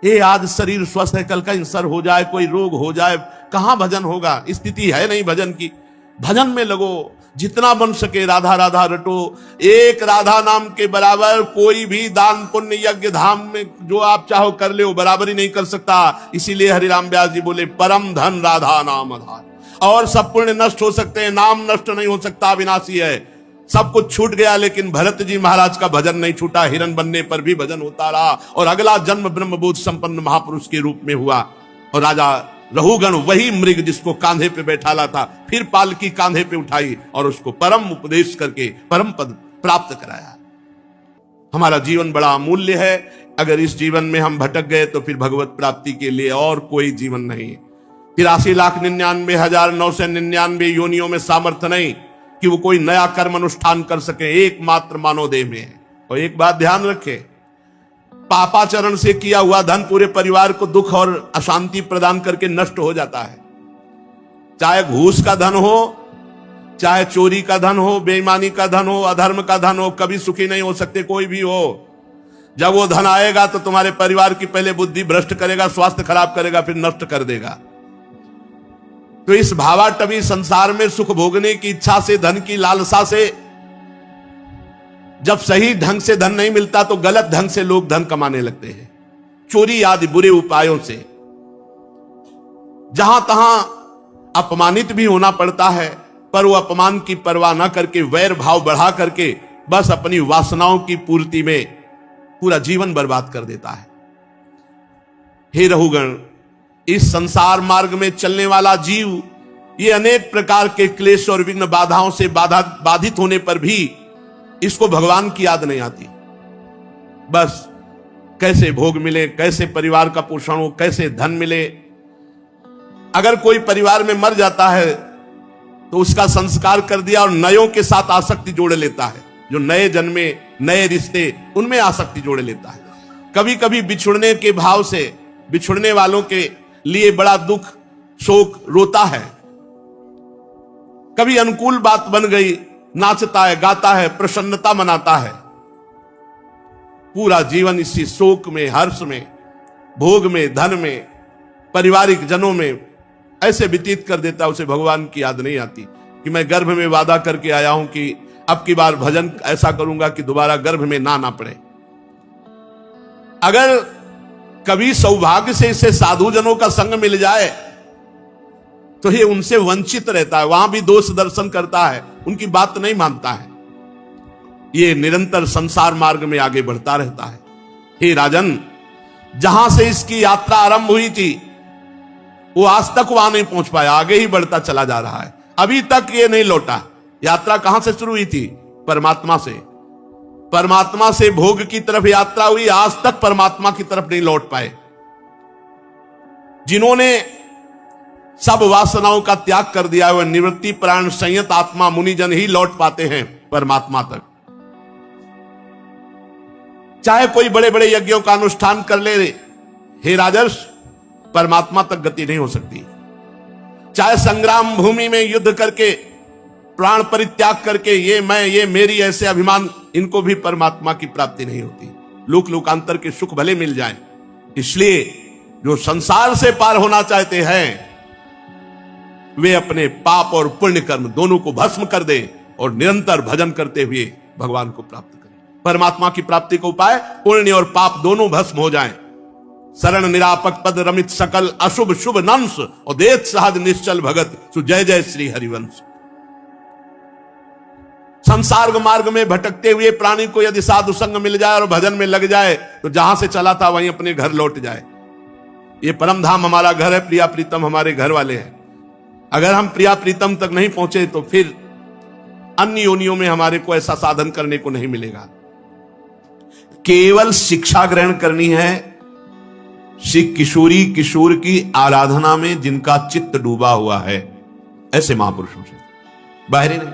ये आज शरीर स्वस्थ है, कल कैंसर हो जाए, कोई रोग हो जाए, कहां भजन होगा? स्थिति है नहीं भजन की। भजन में लगो, जितना बन सके राधा राधा रटो। एक राधा नाम के बराबर कोई भी दान पुण्य यज्ञ धाम में जो आप चाहो कर ले, वो बराबरी नहीं कर सकता। इसीलिए हरिराम व्यास जी बोले, परम धन राधा नाम आधार। और सब पुण्य नष्ट हो सकते हैं, नाम नष्ट नहीं हो सकता, अविनाशी है। सब कुछ छूट गया, लेकिन भरत जी महाराज का भजन नहीं छूटा। हिरण बनने पर भी भजन होता रहा, और अगला जन्म ब्रह्मबोध संपन्न महापुरुष के रूप में हुआ। और राजा रहुगण, वही मृग जिसको कांधे पे बैठाला था, फिर पालकी कांधे पे उठाई और उसको परम उपदेश करके परम पद प्राप्त कराया। हमारा जीवन बड़ा अमूल्य है। अगर इस जीवन में हम भटक गए तो फिर भगवत प्राप्ति के लिए और कोई जीवन नहीं। 83,99,999 योनियों में सामर्थ्य नहीं कि वो कोई नया कर्म अनुष्ठान कर सके, एकमात्र मानव देह में है। और एक बात ध्यान रखे, पापाचरण से किया हुआ धन पूरे परिवार को दुख और अशांति प्रदान करके नष्ट हो जाता है। चाहे घूस का धन हो, चाहे चोरी का धन हो, बेईमानी का धन हो, अधर्म का धन हो, कभी सुखी नहीं हो सकते कोई भी हो। जब वो धन आएगा तो तुम्हारे परिवार की पहले बुद्धि भ्रष्ट करेगा, स्वास्थ्य खराब करेगा, फिर नष्ट कर देगा। तो इस भावाटवी संसार में सुख भोगने की इच्छा से, धन की लालसा से, जब सही ढंग से धन नहीं मिलता तो गलत ढंग से लोग धन कमाने लगते हैं, चोरी आदि बुरे उपायों से। जहां तहां अपमानित भी होना पड़ता है, पर वो अपमान की परवाह न करके, वैर भाव बढ़ा करके बस अपनी वासनाओं की पूर्ति में पूरा जीवन बर्बाद कर देता है। हे रहुगण, इस संसार मार्ग में चलने वाला जीव ये अनेक प्रकार के क्लेश और विघ्न बाधाओं से बाधित होने पर भी इसको भगवान की याद नहीं आती। बस कैसे भोग मिले, कैसे परिवार का पोषण हो, कैसे धन मिले। अगर कोई परिवार में मर जाता है तो उसका संस्कार कर दिया और नयों के साथ आसक्ति जोड़ लेता है। जो नए जन्मे, नए रिश्ते, उनमें आसक्ति जोड़ लेता है। कभी कभी बिछुड़ने के भाव से बिछुड़ने वालों के लिए बड़ा दुख, शोक, रोता है। कभी अनुकूल बात बन गई, नाचता है, गाता है, प्रसन्नता मनाता है। पूरा जीवन इसी शोक में, हर्ष में, भोग में, धन में, पारिवारिक जनों में ऐसे व्यतीत कर देता, उसे भगवान की याद नहीं आती कि मैं गर्भ में वादा करके आया हूं कि अब की बार भजन ऐसा करूंगा कि दोबारा गर्भ में ना पड़े। अगर कभी सौभाग्य से इसे साधु जनों का संग मिल जाए तो ये उनसे वंचित रहता है, वहां भी दोष दर्शन करता है, उनकी बात नहीं मानता है। ये निरंतर संसार मार्ग में आगे बढ़ता रहता है। हे राजन, जहां से इसकी यात्रा आरंभ हुई थी वो आज तक वहां नहीं पहुंच पाया, आगे ही बढ़ता चला जा रहा है। अभी तक ये नहीं लौटा। यात्रा कहां से शुरू हुई थी? परमात्मा से। परमात्मा से भोग की तरफ यात्रा हुई, आज तक परमात्मा की तरफ नहीं लौट पाए। जिन्होंने सब वासनाओं का त्याग कर दिया, वह निवृत्ति प्राण संयत आत्मा मुनिजन ही लौट पाते हैं परमात्मा तक। चाहे कोई बड़े बड़े यज्ञों का अनुष्ठान कर ले, हे राजर्ष, परमात्मा तक गति नहीं हो सकती। चाहे संग्राम भूमि में युद्ध करके, प्राण परित्याग करके, ये मैं, ये मेरी, ऐसे अभिमान, इनको भी परमात्मा की प्राप्ति नहीं होती। लोक लोकांतर के सुख भले मिल जाएं। इसलिए जो संसार से पार होना चाहते हैं वे अपने पाप और पुण्य कर्म दोनों को भस्म कर दें और निरंतर भजन करते हुए भगवान को प्राप्त करें। परमात्मा की प्राप्ति का उपाय पुण्य और पाप दोनों भस्म हो जाएं। शरण निरापक पद रमित सकल अशुभ शुभ नंस और देत सहज निश्चल भगत सु जय जय श्री हरिवंश। संसार मार्ग में भटकते हुए प्राणी को यदि साधु संग मिल जाए और भजन में लग जाए तो जहां से चला था वहीं अपने घर लौट जाए। ये परम धाम हमारा घर है, प्रिया प्रीतम हमारे घर वाले हैं। अगर हम प्रिया प्रीतम तक नहीं पहुंचे तो फिर अन्य योनियों में हमारे को ऐसा साधन करने को नहीं मिलेगा। केवल शिक्षा ग्रहण करनी है श्री किशोरी किशोर की आराधना में, जिनका चित्त डूबा हुआ है, ऐसे महापुरुषों से, बाहरी नहीं,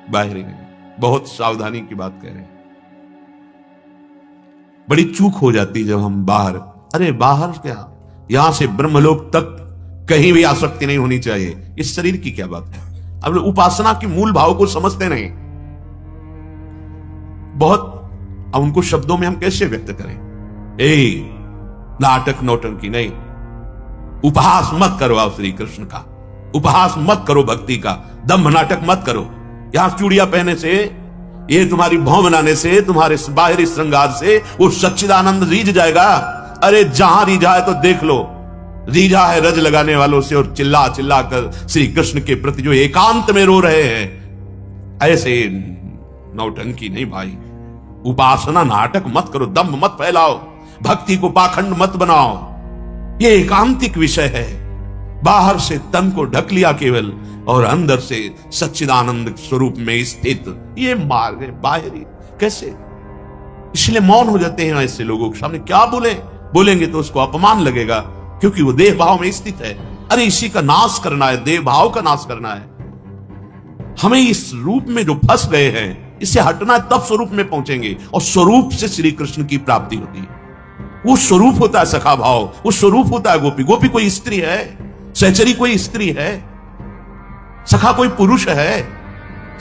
बाहरी नहीं। बहुत सावधानी की बात कह रहे हैं। बड़ी चूक हो जाती जब हम बाहर, अरे बाहर क्या, यहां से ब्रह्मलोक तक कहीं भी आसक्ति नहीं होनी चाहिए। इस शरीर की क्या बात है। अब उपासना के मूल भाव को समझते नहीं बहुत। अब उनको शब्दों में हम कैसे व्यक्त करें। नाटक नौटंकी नहीं, उपहास मत करो आप श्री कृष्ण का, उपहास मत करो भक्ति का, दम्भ नाटक मत करो। यहां चूड़ियां पहने से, ये तुम्हारी भौं बनाने से, तुम्हारे बाहरी श्रृंगार से वो सच्चिदानंद रीझ जाएगा। अरे जहां रीझा है तो देख लो, रीझा है रज लगाने वालों से, और चिल्ला चिल्ला कर श्री कृष्ण के प्रति जो एकांत में रो रहे हैं। ऐसे नौटंकी नहीं भाई, उपासना नाटक मत करो, दम्भ मत फैलाओ, भक्ति को पाखंड मत बनाओ। ये एकांतिक विषय है। बाहर से तन को ढक लिया केवल, और अंदर से सच्चिदानंद स्वरूप में स्थित, ये मार्ग है बाहरी। कैसे? इसलिए मौन हो जाते हैं ऐसे लोगों के सामने। क्या बोलेंगे तो उसको अपमान लगेगा, क्योंकि वो देह भाव में स्थित है। अरे इसी का नाश करना है, देह भाव का नाश करना है। हमें इस रूप में जो फंस गए हैं, इससे हटना है, तब स्वरूप में पहुंचेंगे। और स्वरूप से श्री कृष्ण की प्राप्ति होती है। वो स्वरूप होता है सखा भाव, वो स्वरूप होता है गोपी। गोपी कोई स्त्री है, सहचरी कोई स्त्री है, सखा कोई पुरुष है।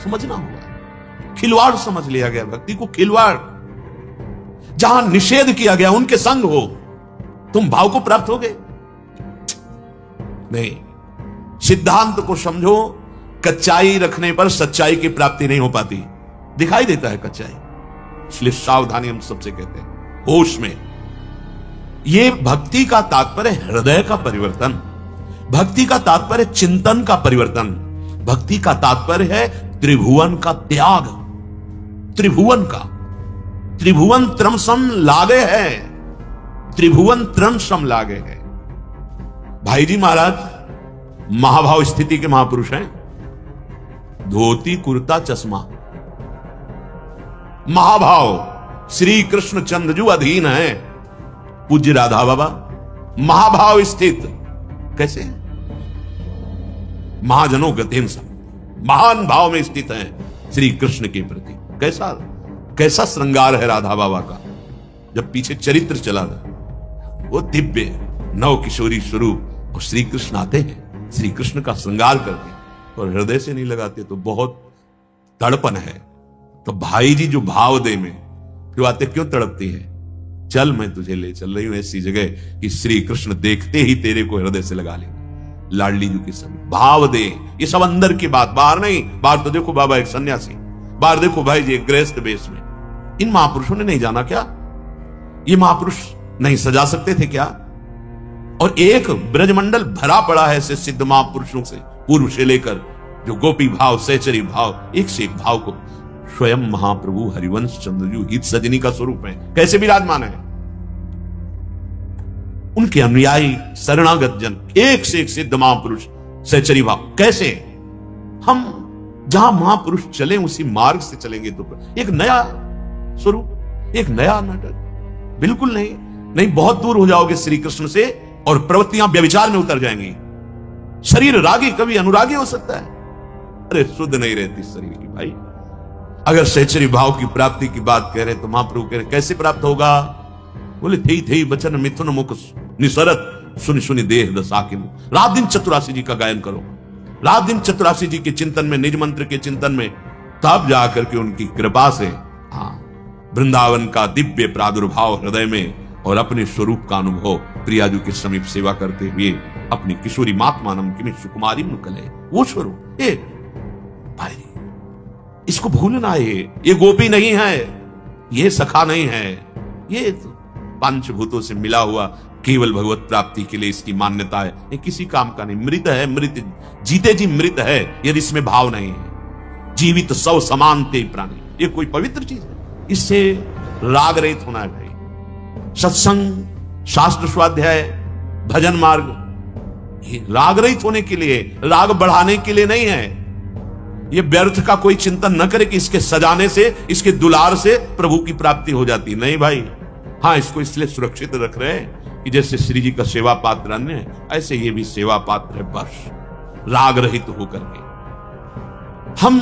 समझना होगा। खिलवाड़ समझ लिया गया भक्ति को, खिलवाड़। जहां निषेध किया गया उनके संग हो, तुम भाव को प्राप्त होगे नहीं। सिद्धांत को समझो। कच्चाई रखने पर सच्चाई की प्राप्ति नहीं हो पाती, दिखाई देता है कच्चाई। इसलिए सावधानी हम सबसे कहते हैं, होश में। यह भक्ति का तात्पर्य हृदय का परिवर्तन, भक्ति का तात्पर्य चिंतन का परिवर्तन, भक्ति का तात्पर्य है त्रिभुवन का त्याग। त्रिभुवन का, त्रिभुवन त्रमसम लागे है, त्रिभुवन त्रमसम लागे है। भाई जी महाराज महाभाव स्थिति के महापुरुष हैं। धोती कुर्ता चश्मा, महाभाव श्री कृष्ण चंद्रजू अधीन है। पूज्य राधा बाबा महाभाव स्थित। कैसे? महाजनों गतेन सब, महान भाव में स्थित हैं श्री कृष्ण के प्रति। कैसा श्रृंगार है राधा बाबा का। जब पीछे चरित्र चला था, वो दिव्य नव किशोरी स्वरूप, और श्री कृष्ण आते हैं, श्री कृष्ण का श्रृंगार करते हैं, और हृदय से नहीं लगाते तो बहुत तड़पन है। तो भाई जी जो भाव दे में फिर आते, क्यों तड़पती है? चल मैं तुझे ले चल रही हूं ऐसी जगह कि श्री कृष्ण देखते ही तेरे को हृदय से लगा लेंगे। लाडली जी के समय भाव दे, ये सब अंदर की बात, बाहर नहीं। बाहर तो देखो बाबा एक सन्यासी, बाहर देखो भाई जी एक गृहस्थ वेश में। इन महापुरुषों ने नहीं जाना क्या? ये महापुरुष नहीं सजा सकते थे क्या? और एक ब्रजमंडल भरा पड़ा है ऐसे सिद्ध महापुरुषों से, पूर्व से लेकर जो गोपी भाव, सहचरी भाव, एक से एक भाव को स्वयं महाप्रभु हरिवंश चंद्रजू हित सजनी का स्वरूप है, कैसे विराजमान है। उनके अनुयायी शरणागत जन, एक से एक सिद्ध महापुरुष, सहचरी भाव। कैसे? हम जहां महापुरुष चले उसी मार्ग से चलेंगे तो एक नया स्वरूप, एक नया नाटक। बिल्कुल नहीं, बहुत दूर हो जाओगे श्री कृष्ण से और प्रवृत्तियां व्यभिचार में उतर जाएंगी। शरीर रागी कभी अनुरागी हो सकता है। अरे शुद्ध नहीं रहती शरीर की भाई। अगर सहचरी भाव की प्राप्ति की बात कह रहे तो महाप्रभु कह रहे कैसे प्राप्त होगा? बोले थे बचन मिथुन मुख निसरत, सुनि सुनि देह दशा किन। रात दिन चतुरासी जी का गायन करो, रात दिन चतुरासी जी के चिंतन में, निज मंत्र के चिंतन में, तब जाकर के उनकी कृपा से वृंदावन का दिव्य प्रादुर्भाव हृदय में और अपने स्वरूप का अनुभव प्रियाजू के समीप सेवा करते हुए अपनी किशोरी मातमानम की सुकुमारी मुकले, वो स्वरूप। भाई इसको भूलना है, ये गोपी नहीं है, ये सखा नहीं है, ये पंचभूतों से मिला हुआ केवल भगवत प्राप्ति के लिए इसकी मान्यता है। ये किसी काम का नहीं, मृत है, मृत जीते जी मृत है यदि इसमें भाव नहीं है। जीवित सब समान ते प्राणी, ये कोई पवित्र चीज है? इससे राग रहित होना है भाई। सत्संग, शास्त्र स्वाध्याय, भजन मार्ग, ये राग रहित होने के लिए, राग बढ़ाने के लिए नहीं है। ये व्यर्थ का कोई चिंतन न करे कि इसके सजाने से, इसके दुलार से प्रभु की प्राप्ति हो जाती, नहीं भाई। हाँ, इसको इसलिए सुरक्षित रख रहे हैं कि जैसे श्री जी का सेवा पात्र अन्य है, ऐसे ये भी सेवा पात्र है, बस राग रहित होकर के हम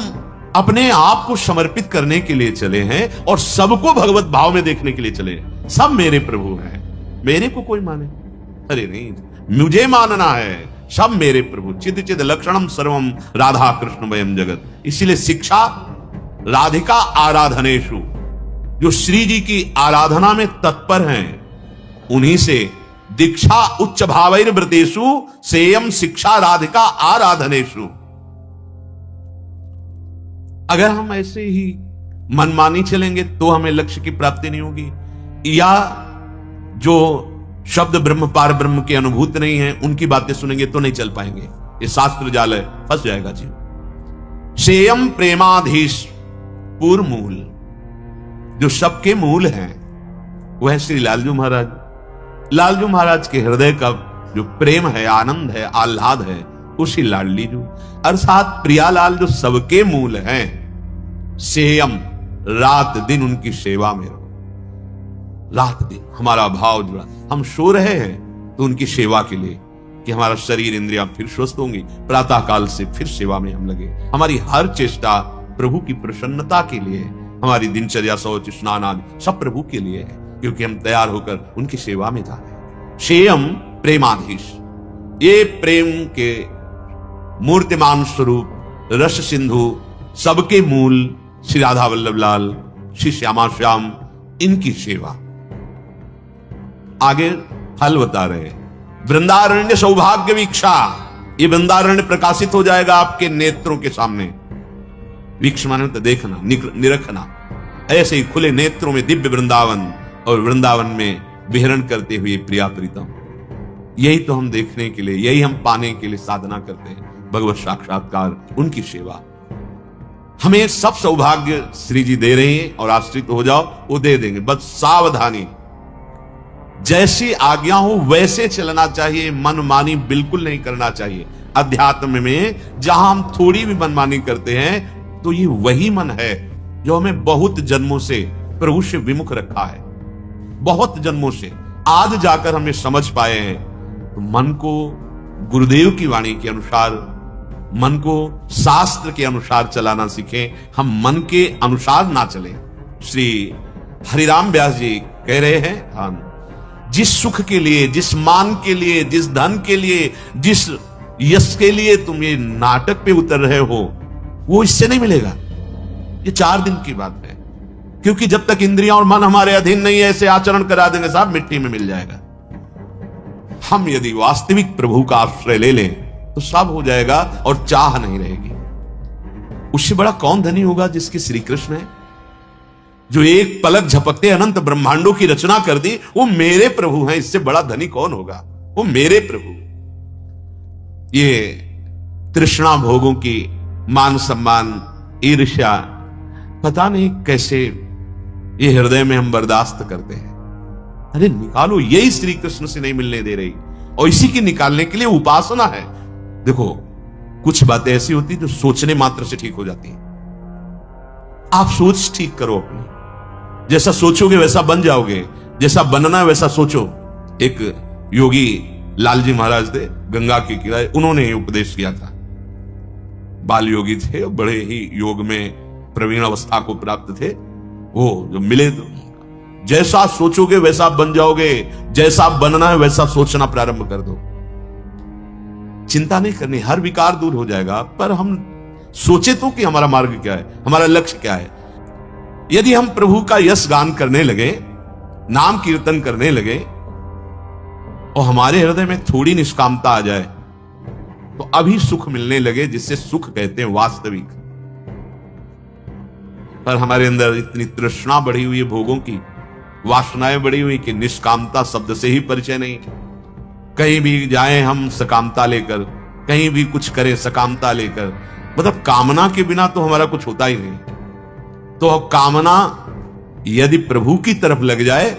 अपने आप को समर्पित करने के लिए चले हैं और सबको भगवत भाव में देखने के लिए चले हैं। सब मेरे प्रभु हैं, मेरे को कोई माने? अरे नहीं, मुझे मानना है, सब मेरे प्रभु। चिद चिद लक्षणम सर्वम राधा कृष्ण वयम जगत। इसीलिए शिक्षा राधिका आराधनेषु, जो श्री जी की आराधना में तत्पर हैं, उन्हीं से दीक्षा उच्च भावैर व्रतेषु सेयम शिक्षा राधिका आराधनेषु। अगर हम ऐसे ही मनमानी चलेंगे तो हमें लक्ष्य की प्राप्ति नहीं होगी, या जो शब्द ब्रह्म पार ब्रह्म की अनुभूति नहीं है उनकी बातें सुनेंगे तो नहीं चल पाएंगे। ये शास्त्र जाल है, फंस जाएगा जीव। सेयम प्रेमाधीश पूर्व मूल, जो सबके मूल हैं वह श्री लालजू महाराज। लालजू महाराज के हृदय का जो प्रेम है, आनंद है, आह्लाद है, उसी लाडली जू अर्थात प्रियालाल जो सबके मूल हैं। सेयम, रात दिन उनकी सेवा में रहो, रात दिन हमारा भाव जुड़ा। हम सो रहे हैं तो उनकी सेवा के लिए कि हमारा शरीर इंद्रियां फिर स्वस्थ होंगी, प्रातः काल से फिर सेवा में हम लगे। हमारी हर चेष्टा प्रभु की प्रसन्नता के लिए है, हमारी दिनचर्या, शौच, स्नान आदि सब प्रभु के लिए है, क्योंकि हम तैयार होकर उनकी सेवा में जा रहे हैं। सेयम प्रेमाधीश, ये प्रेम के मूर्तिमान स्वरूप रस सिंधु, सबके मूल श्री राधा वल्लभ लाल, श्री श्यामा श्याम, इनकी सेवा। आगे फल बता रहे, वृंदारण्य सौभाग्य वीक्षा। ये वृंदारण्य प्रकाशित हो जाएगा आपके नेत्रों के सामने। वीक्ष माने तो देखना, निरखना। ऐसे ही खुले नेत्रों में दिव्य वृंदावन, और वृंदावन में विहरण करते हुए प्रिया प्रीतम। यही तो हम देखने के लिए, यही हम पाने के लिए साधना करते हैं, भगवत साक्षात्कार, उनकी सेवा। हमें सब सौभाग्य श्री जी दे रहे हैं, और आश्रित हो जाओ वो दे देंगे, बस सावधानी। जैसी आज्ञा हो वैसे चलना चाहिए, मनमानी बिल्कुल नहीं करना चाहिए। अध्यात्म में जहां हम थोड़ी भी मनमानी करते हैं तो ये वही मन है जो हमें बहुत जन्मों से प्रभु से विमुख रखा है, बहुत जन्मों से। आज जाकर हमें समझ पाए हैं तो मन को गुरुदेव की वाणी के अनुसार, मन को शास्त्र के अनुसार चलाना सीखें, हम मन के अनुसार ना चलें। श्री हरिराम व्यास जी कह रहे हैं, जिस सुख के लिए, जिस मान के लिए, जिस धन के लिए, जिस यश के लिए तुम ये नाटक पे उतर रहे हो, वो इससे नहीं मिलेगा। ये 4 दिन की बात है, क्योंकि जब तक इंद्रियां और मन हमारे अधीन नहीं है, ऐसे आचरण करा देंगे साहब, मिट्टी में मिल जाएगा। हम यदि वास्तविक प्रभु का आश्रय ले लें तो सब हो जाएगा और चाह नहीं रहेगी। उससे बड़ा कौन धनी होगा जिसकी श्री कृष्ण है, जो एक पलक झपकते अनंत ब्रह्मांडों की रचना कर दी, वो मेरे प्रभु हैं। इससे बड़ा धनी कौन होगा? वो मेरे प्रभु। ये तृष्णा भोगों की, मान सम्मान, ईर्ष्या, पता नहीं कैसे ये हृदय में हम बर्दाश्त करते हैं। अरे निकालो, यही श्री कृष्ण से नहीं मिलने दे रही, और इसी की निकालने के लिए उपासना है। देखो, कुछ बातें ऐसी होती जो सोचने मात्र से ठीक हो जाती हैं। आप सोच ठीक करो अपनी, जैसा सोचोगे वैसा बन जाओगे, जैसा बनना है वैसा सोचो। एक योगी लालजी महाराज थे, गंगा के किनारे, उन्होंने ही उपदेश किया था। बाल योगी थे, बड़े ही योग में प्रवीण अवस्था को प्राप्त थे। वो जो मिले तो जैसा सोचोगे वैसा बन जाओगे, जैसा बनना है वैसा सोचना प्रारंभ कर दो। चिंता नहीं करनी, हर विकार दूर हो जाएगा। पर हम सोचे तो कि हमारा मार्ग क्या है, हमारा लक्ष्य क्या है। यदि हम प्रभु का यश गान करने लगे, नाम कीर्तन करने लगे, और हमारे हृदय में थोड़ी निष्कामता आ जाए, तो अभी सुख मिलने लगे, जिससे सुख कहते हैं वास्तविक। पर हमारे अंदर इतनी तृष्णा बढ़ी हुई है, भोगों की वासनाएं बढ़ी हुई, कि निष्कामता शब्द से ही परिचय नहीं। कहीं भी जाएं हम सकामता लेकर, कहीं भी कुछ करें सकामता लेकर, मतलब कामना के बिना तो हमारा कुछ होता ही नहीं। तो कामना यदि प्रभु की तरफ लग जाए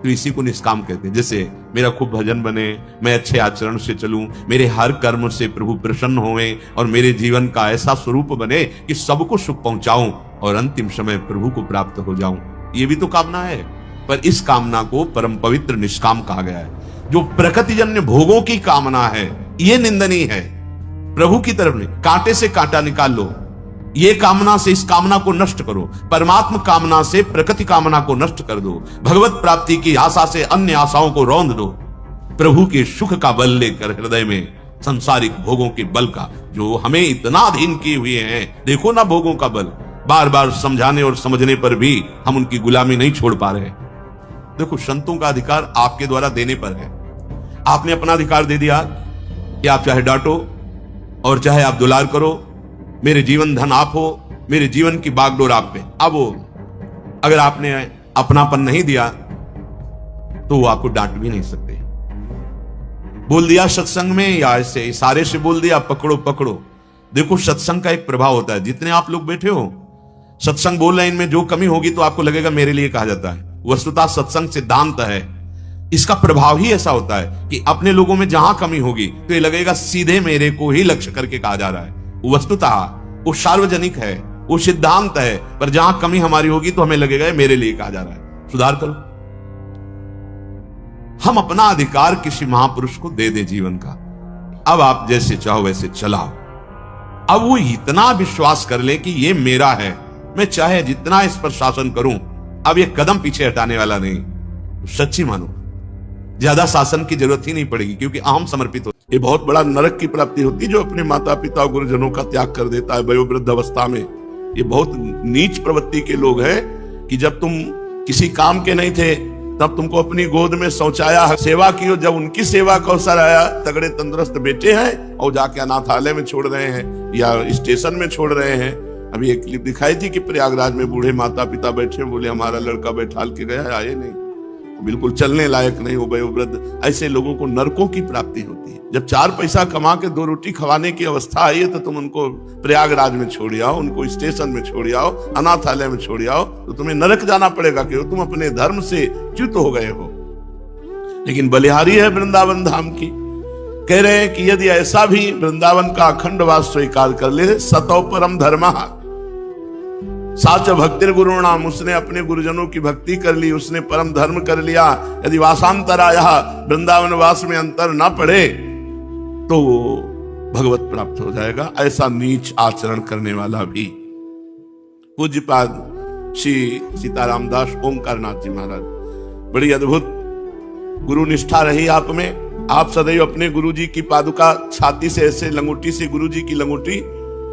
तो इसी को निष्काम कहते हैं। जैसे मेरा खूब भजन बने, मैं अच्छे आचरण से चलूं, मेरे हर कर्म से प्रभु प्रसन्न होएं और मेरे जीवन का ऐसा स्वरूप बने कि सबको सुख पहुंचाऊं और अंतिम समय प्रभु को प्राप्त हो जाऊं, ये भी तो कामना है। पर इस कामना को परम पवित्र निष्काम कहा गया है। जो प्रकृतिजन्य भोगों की कामना है ये निंदनीय है, प्रभु की तरफ नहीं। कांटे से कांटा निकाल लो, ये कामना से इस कामना को नष्ट करो। परमात्म कामना से प्रकृति कामना को नष्ट कर दो। भगवत प्राप्ति की आशा से अन्य आशाओं को रौंद दो। प्रभु के सुख का बल लेकर हृदय में सांसारिक भोगों के बल का, जो हमें इतना अधीन किए हुए हैं, देखो ना भोगों का बल, बार बार समझाने और समझने पर भी हम उनकी गुलामी नहीं छोड़ पा रहे। देखो, संतों का अधिकार आपके द्वारा देने पर है। आपने अपना अधिकार दे दिया कि आप चाहे डांटो और चाहे आप दुलार करो, मेरे जीवन धन आप हो, मेरे जीवन की बागडोर आप पे। अब वो अगर आपने अपनापन नहीं दिया तो वो आपको डांट भी नहीं सकते। बोल दिया सत्संग में या ऐसे इशारे से बोल दिया पकड़ो पकड़ो। देखो, सत्संग का एक प्रभाव होता है। जितने आप लोग बैठे हो सत्संग बोल रहे हैं, इनमें जो कमी होगी तो आपको लगेगा मेरे लिए कहा जाता है। वस्तुतः सत्संग सिद्धांत है, इसका प्रभाव ही ऐसा होता है कि अपने लोगों में जहां कमी होगी तो ये लगेगा सीधे मेरे को ही लक्ष्य करके कहा जा रहा है। वस्तुतः वो सार्वजनिक है, वो सिद्धांत है, पर जहां कमी हमारी होगी तो हमें लगेगा मेरे लिए कहा जा रहा है, सुधार करो। हम अपना अधिकार किसी महापुरुष को दे दे जीवन का। अब आप जैसे चाहो वैसे चलाओ। अब वो इतना विश्वास कर ले कि ये मेरा है, मैं चाहे जितना इस पर शासन करूं, अब ये कदम पीछे हटाने वाला नहीं। सच्ची मानो, ज्यादा शासन की जरूरत ही नहीं पड़ेगी, क्योंकि अहम समर्पित हो। ये बहुत बड़ा नरक की प्राप्ति होती है जो अपने माता पिता और गुरुजनों का त्याग कर देता है वयोवृद्ध अवस्था में। ये बहुत नीच प्रवृत्ति के लोग हैं कि जब तुम किसी काम के नहीं थे तब तुमको अपनी गोद में शौचाया, सेवा की, और जब उनकी सेवा का अवसर आया, तगड़े तंदुरुस्त बेटे हैं और जाके अनाथालय में छोड़ रहे हैं या स्टेशन में छोड़ रहे हैं। अभी एक क्लिप दिखाई थी कि प्रयागराज में बूढ़े माता पिता बैठे, बोले हमारा लड़का बैठाल के गया, आए नहीं, बिल्कुल चलने लायक नहीं हो वयोवृद्ध। ऐसे लोगों को नरकों की प्राप्ति होती है। जब 4 पैसा कमा के 2 रोटी खवाने की अवस्था आई है तो तुम उनको प्रयागराज में छोड़ आओ, उनको स्टेशन में छोड़ आओ, अनाथालय में छोड़ आओ, तो तुम्हें नरक जाना पड़ेगा कि तुम अपने धर्म से च्युत हो गए हो। लेकिन बलिहारी है वृंदावन धाम की, कह रहे हैं कि यदि ऐसा भी वृंदावन का अखंड वास स्वीकार कर ले, सतौ परम धर्म साच भक्तिर गुरु नाम, उसने अपने गुरुजनों की भक्ति कर ली, उसने परम धर्म कर लिया। यदि वासांतराया, वृंदावन वास में अंतर ना पड़े तो भगवत प्राप्त हो जाएगा। ऐसा नीच आचरण करने वाला भी। पूज्यपाद श्री सीताराम दास ओंकार नाथ जी महाराज, बड़ी अद्भुत गुरु निष्ठा रही आप में। आप सदैव अपने गुरु जी की पादुका छाती से ऐसे लंगोटी से, गुरु जी की लंगोटी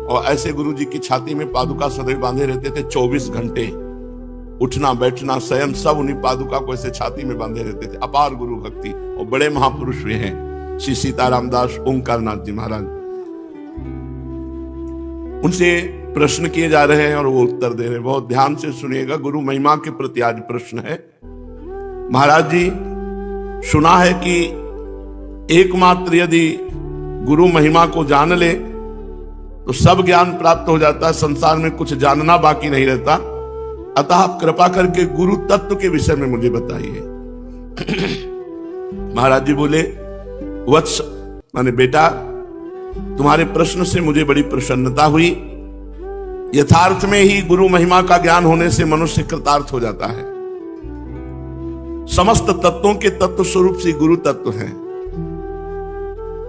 और ऐसे गुरु जी की छाती में पादुका सदैव बांधे रहते थे। 24 घंटे उठना बैठना शयन सब उन्हीं पादुका को ऐसे छाती में बांधे रहते थे। अपार गुरु भक्ति और बड़े महापुरुष हुए हैं श्री सीताराम दास ओंकार नाथ जी महाराज। उनसे प्रश्न किए जा रहे हैं और वो उत्तर दे रहे हैं। बहुत ध्यान से सुनिएगा, गुरु महिमा के प्रति आज प्रश्न है। महाराज जी, सुना है कि एकमात्र यदि गुरु महिमा को जान ले तो सब ज्ञान प्राप्त हो जाता है, संसार में कुछ जानना बाकी नहीं रहता। अतः आप कृपा करके गुरु तत्व के विषय में मुझे बताइए। महाराज जी बोले, वत्स माने बेटा, तुम्हारे प्रश्न से मुझे बड़ी प्रसन्नता हुई। यथार्थ में ही गुरु महिमा का ज्ञान होने से मनुष्य कृतार्थ हो जाता है। समस्त तत्वों के तत्व स्वरूप से गुरु तत्व है।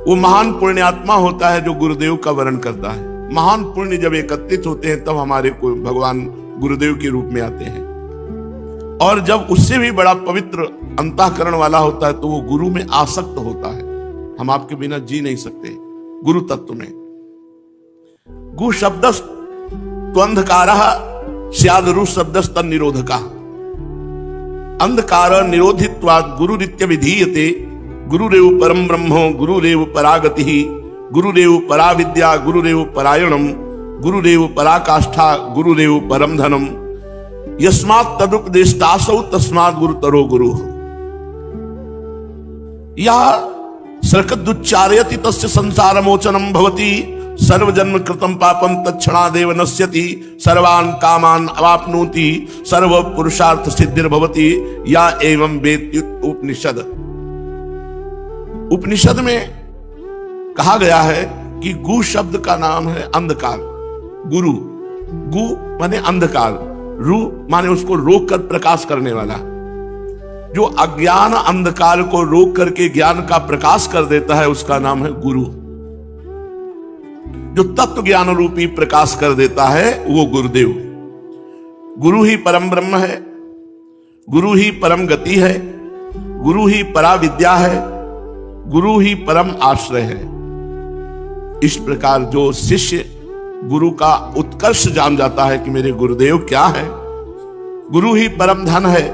वो महान पुण्यात्मा होता है जो गुरुदेव का वर्ण करता है। महान पुण्य जब एकत्रित होते हैं तब हमारे को भगवान गुरुदेव के रूप में आते हैं। और जब उससे भी बड़ा पवित्र अंतःकरण वाला होता है तो वो गुरु में आसक्त होता है। हम आपके बिना जी नहीं सकते। गुरु तत्व में गु शब्द त्वंधकार स्यादरु शब्द स्तन निरोधका, अंधकार निरोधित्वात् गुरुरित्य विधीयते। गुरुरेव परम ब्रह्म, गुरुरेव परागति, गुरुरेव परा विद्या, गुरुरेव परायणम, गुरुरेव पराकाष्ठा, गुरुरेव परम धनम। यस्मात् तदुपदेष्टासौ तस्मात् गुरुतरो गुरु। यह सर्कदुच्चारयति तस्य संसार मोचनम भवति, सर्वजन्म कृतम पापम तत्क्षणादेव नश्यति, सर्वान् कामान् अवाप्नोति, सर्व पुरुषार्थ सिद्धिर्भवति, या एवं वेत्युत उपनिषद। उपनिषद में कहा गया है कि गु शब्द का नाम है अंधकार। गुरु, गु माने अंधकार, रु माने उसको रोक कर प्रकाश करने वाला। जो अज्ञान अंधकार को रोक करके ज्ञान का प्रकाश कर देता है उसका नाम है गुरु। जो तत्व ज्ञान रूपी प्रकाश कर देता है वो गुरुदेव। गुरु ही परम ब्रह्म है, गुरु ही परम गति है, गुरु ही परा विद्या है, गुरु ही परम आश्रय है। इस प्रकार जो शिष्य गुरु का उत्कर्ष जान जाता है कि मेरे गुरुदेव क्या है, गुरु ही परम धन है,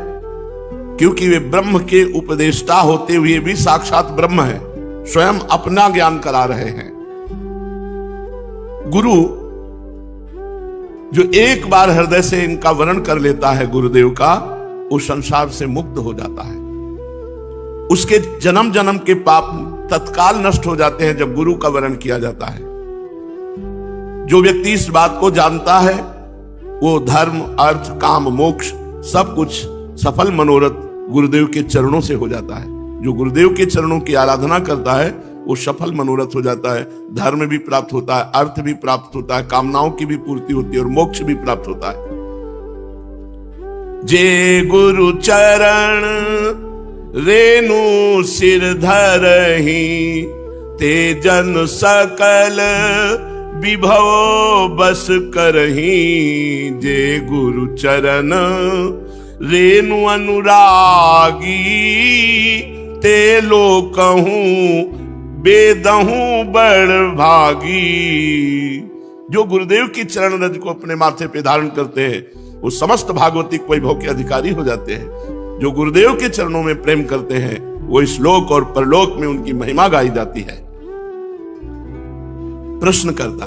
क्योंकि वे ब्रह्म के उपदेष्टा होते हुए भी साक्षात ब्रह्म है, स्वयं अपना ज्ञान करा रहे हैं। गुरु जो एक बार हृदय से इनका वर्णन कर लेता है गुरुदेव का, उस संसार से मुक्त हो जाता है। उसके जन्म जन्म के पाप तत्काल नष्ट हो जाते हैं जब गुरु का वर्णन किया जाता है। जो व्यक्ति इस बात को जानता है वो धर्म, अर्थ, काम, मोक्ष सब कुछ सफल मनोरथ गुरुदेव के चरणों से हो जाता है। जो गुरुदेव के चरणों की आराधना करता है वो सफल मनोरथ हो जाता है, धर्म भी प्राप्त होता है, अर्थ भी प्राप्त होता है, कामनाओं की भी पूर्ति होती है और मोक्ष भी प्राप्त होता है। जे गुरु चरण रेणु सिर धरहि, ते जन सकल विभव बस करहि। जे गुरु चरण रेणु अनुरागी, ते लोकहूं बेदहूं बड़ भागी। जो गुरुदेव की चरण रज को अपने माथे पे धारण करते हैं वो समस्त भागवतिक वैभव के अधिकारी हो जाते हैं। जो गुरुदेव के चरणों में प्रेम करते हैं वो इस लोक और परलोक में उनकी महिमा गाई जाती है। प्रश्न करता,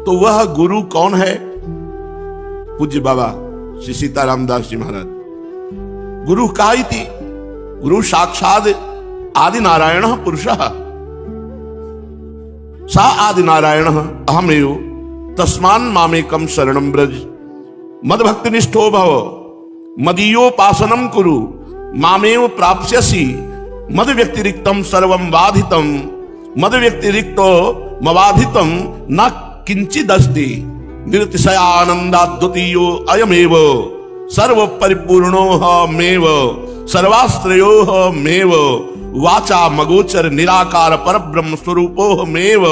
तो वह गुरु कौन है? पूज्य बाबा श्री सीताराम दास जी महाराज। गुरु का इति, गुरु साक्षात आदि नारायण पुरुषः, सा आदि नारायण अहमेव, तस्मान् मामेकं शरणं व्रज। मद्भक्ति निष्ठो भव, मदीयोपासनं कुरु, मामेव प्राप्स्यसि। मद व्यतिरिक्तं सर्वं बाधितं, मद व्यतिरिक्तो मबाधितं न किंचिदस्ति। निरतिशयानंदाद्वितीयो अयमेव, सर्व परिपूर्णोऽहमेव, सर्वाश्रयोऽहमेव। वाचा मगोचर निराकार पर ब्रह्म स्वरूपोऽहमेव।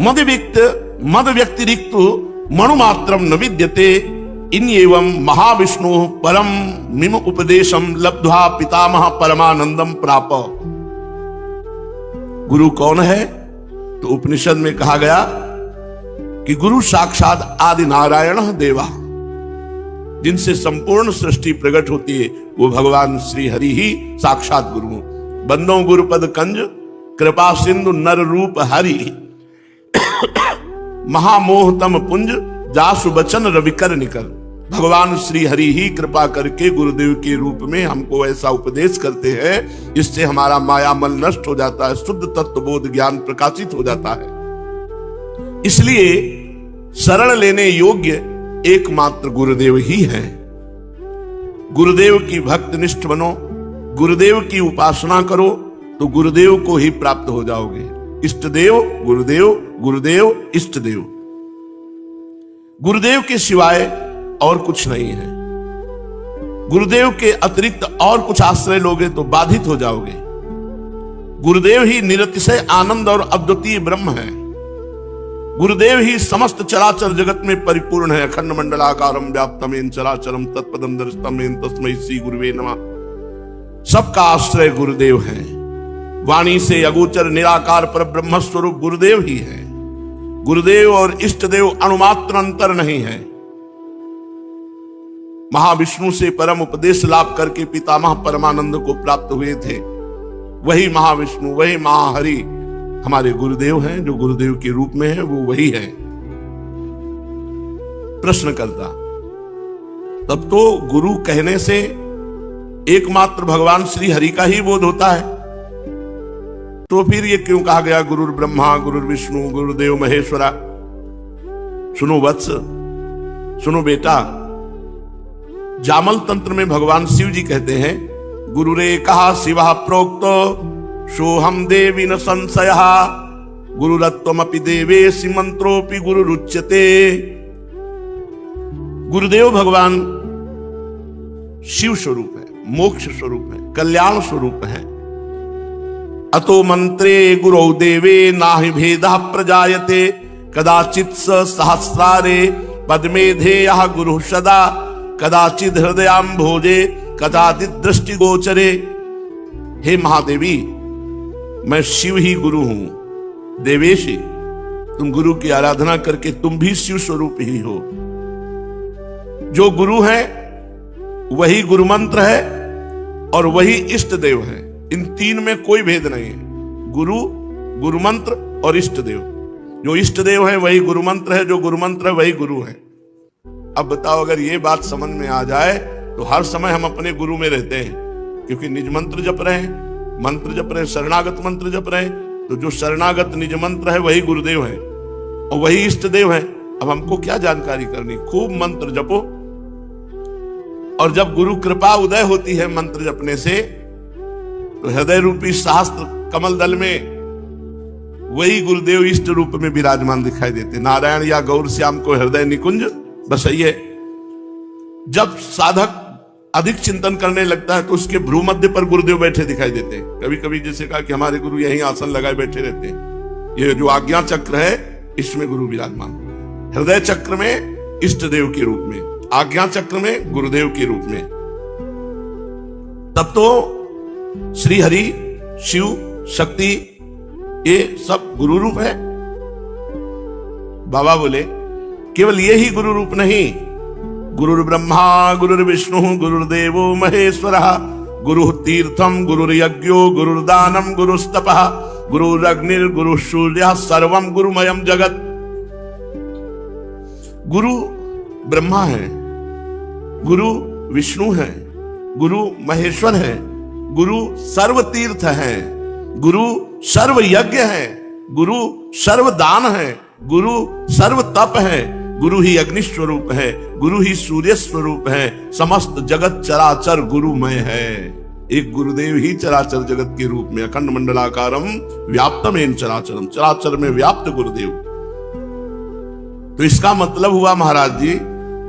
मद व्यतिरिक्त मणुमात्रं न विद्यते। इन एवं महाविष्णु परम मिम उपदेशम लब्ध्वा पितामह परमानंदम प्राप। गुरु कौन है? तो उपनिषद में कहा गया कि गुरु साक्षात आदि नारायण देवा, जिनसे संपूर्ण सृष्टि प्रकट होती है वो भगवान श्री हरि ही साक्षात गुरु। बंदो गुरुपद कंज कृपा सिंधु नर रूप हरि, महामोहतम पुंज जासु बचन रविकर निकर। भगवान श्री हरि ही कृपा करके गुरुदेव के रूप में हमको ऐसा उपदेश करते हैं जिससे हमारा मायामल नष्ट हो जाता है, शुद्ध तत्व बोध ज्ञान प्रकाशित हो जाता है। इसलिए शरण लेने योग्य एकमात्र गुरुदेव ही है। गुरुदेव की भक्त निष्ठ बनो, गुरुदेव की उपासना करो तो गुरुदेव को ही प्राप्त हो जाओगे। इष्ट देव गुरुदेव, गुरुदेव इष्ट देव। गुरुदेव के सिवाय और कुछ नहीं है। गुरुदेव के अतिरिक्त और कुछ आश्रय लोगे तो बाधित हो जाओगे। गुरुदेव ही निरतिशय आनंद और अद्वितीय ब्रह्म है। गुरुदेव ही समस्त चराचर जगत में परिपूर्ण है। अखंड मंडलाकारम व्याप्तम येन चराचरम तत्पदम दर्शितम येन तस्मै श्री गुरुवे नमः। सबका आश्रय गुरुदेव है। वाणी से अगोचर निराकार पर ब्रह्म स्वरूप गुरुदेव ही है। गुरुदेव और इष्ट देव अणुमात्र अंतर नहीं है। महाविष्णु से परम उपदेश लाभ करके पितामह परमानंद को प्राप्त हुए थे। वही महाविष्णु, वही महाहरि हमारे गुरुदेव हैं। जो गुरुदेव के रूप में है वो वही है। प्रश्न करता, तब तो गुरु कहने से एकमात्र भगवान श्री हरि का ही बोध होता है। तो फिर ये क्यों कहा गया गुरुर ब्रह्मा गुरुर विष्णु गुरुदेव महेश्वरा? सुनो वत्स, सुनो बेटा, जामल तंत्र में भगवान शिव जी कहते हैं, गुरुरे कहा शिवा प्रोक्तो सोहम देवी न संशय गुरुरत्वमपि देवेशि मंत्रोपि गुरुरुच्यते। गुरुदेव भगवान शिव स्वरूप है, मोक्ष स्वरूप है, कल्याण स्वरूप है। अतो मंत्रे गुरौ देवे नाहि भेदः प्रजायते कदाचित् सहस्रारे पद्मेधेयः गुरुः सदा कदाचित् हृदयाम्भोजे कदाचित् दृष्टिगोचरे। हे महादेवी, मैं शिव ही गुरु हूं। देवेशी, तुम गुरु की आराधना करके तुम भी शिव स्वरूप ही हो। जो गुरु है वही गुरु मंत्र है और वही इष्ट देव है। इन तीन में कोई भेद नहीं है, गुरु, गुरु मंत्र और इष्ट देव। जो इष्ट देव है वही गुरु मंत्र है, जो गुरु मंत्र है वही गुरु है। अब बताओ, अगर ये बात समझ में आ जाए तो हर समय हम अपने गुरु में रहते हैं, क्योंकि निज मंत्र जप रहे हैं, मंत्र जप रहे हैं, शरणागत मंत्र जप रहे हैं। तो जो शरणागत निज मंत्र है वही गुरुदेव है और वही इष्ट देव है। अब हमको क्या जानकारी करनी? खूब मंत्र जपो, और जब गुरु कृपा उदय होती है मंत्र जपने से, तो हृदय रूपी शास्त्र कमल दल में वही गुरुदेव इष्ट रूप में विराजमान दिखाई देते। नारायण या गौर श्याम को हृदय निकुंज बसइए। जब साधक अधिक चिंतन करने लगता है तो उसके भ्रू मध्य पर गुरुदेव बैठे दिखाई देते हैं। कभी कभी जैसे कहा कि हमारे गुरु यहीं आसन लगाए बैठे रहते हैं। ये जो आज्ञा चक्र है इसमें गुरु विराजमान, हृदय चक्र में इष्ट देव के रूप में, आज्ञा चक्र में गुरुदेव के रूप में। तब तो श्री हरि, शिव, शक्ति ये सब गुरु रूप है। बाबा बोले केवल ये ही गुरु रूप नहीं, गुरुर् ब्रह्मा गुरुर्विष्णु गुरुर्देवो महेश्वरः गुरुः तीर्थम गुरुर्यज्ञो गुरुर्दानम गुरुस्तपः गुरुरग्निर्गुरुः सर्वं गुरुमयम जगत। गुरु ब्रह्मा है, गुरु विष्णु है, गुरु महेश्वर है, गुरु सर्व तीर्थ है, गुरु सर्व यज्ञ है, गुरु सर्व दान है, गुरु सर्व तप है, गुरु ही अग्नि स्वरूप है, गुरु ही सूर्य स्वरूप है। समस्त जगत चराचर गुरुमय है। एक गुरुदेव ही चराचर जगत के रूप में अखंड मंडलाकारम व्याप्तमेन चराचरम, चराचर में व्याप्त गुरुदेव। तो इसका मतलब हुआ महाराज जी,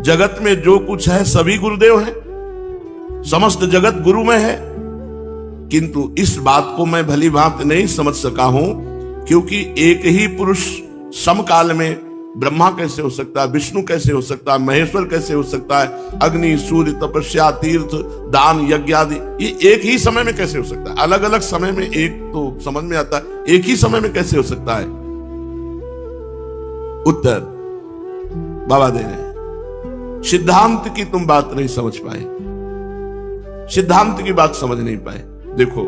जगत में जो कुछ है सभी गुरुदेव है, समस्त जगत गुरुमय है। किंतु इस बात को मैं भली भांति नहीं समझ सका हूं, क्योंकि एक ही पुरुष समकाल में ब्रह्मा कैसे हो सकता है, विष्णु कैसे हो सकता है, महेश्वर कैसे हो सकता है, अग्नि, सूर्य, तपस्या, तीर्थ, दान, यज्ञ आदि ये एक ही समय में कैसे हो सकता है? अलग अलग समय में एक तो समझ में आता है, एक ही समय में कैसे हो सकता है? उत्तर बाबा दे रहे हैं, सिद्धांत की तुम बात नहीं समझ पाए, सिद्धांत की बात समझ नहीं पाए। देखो,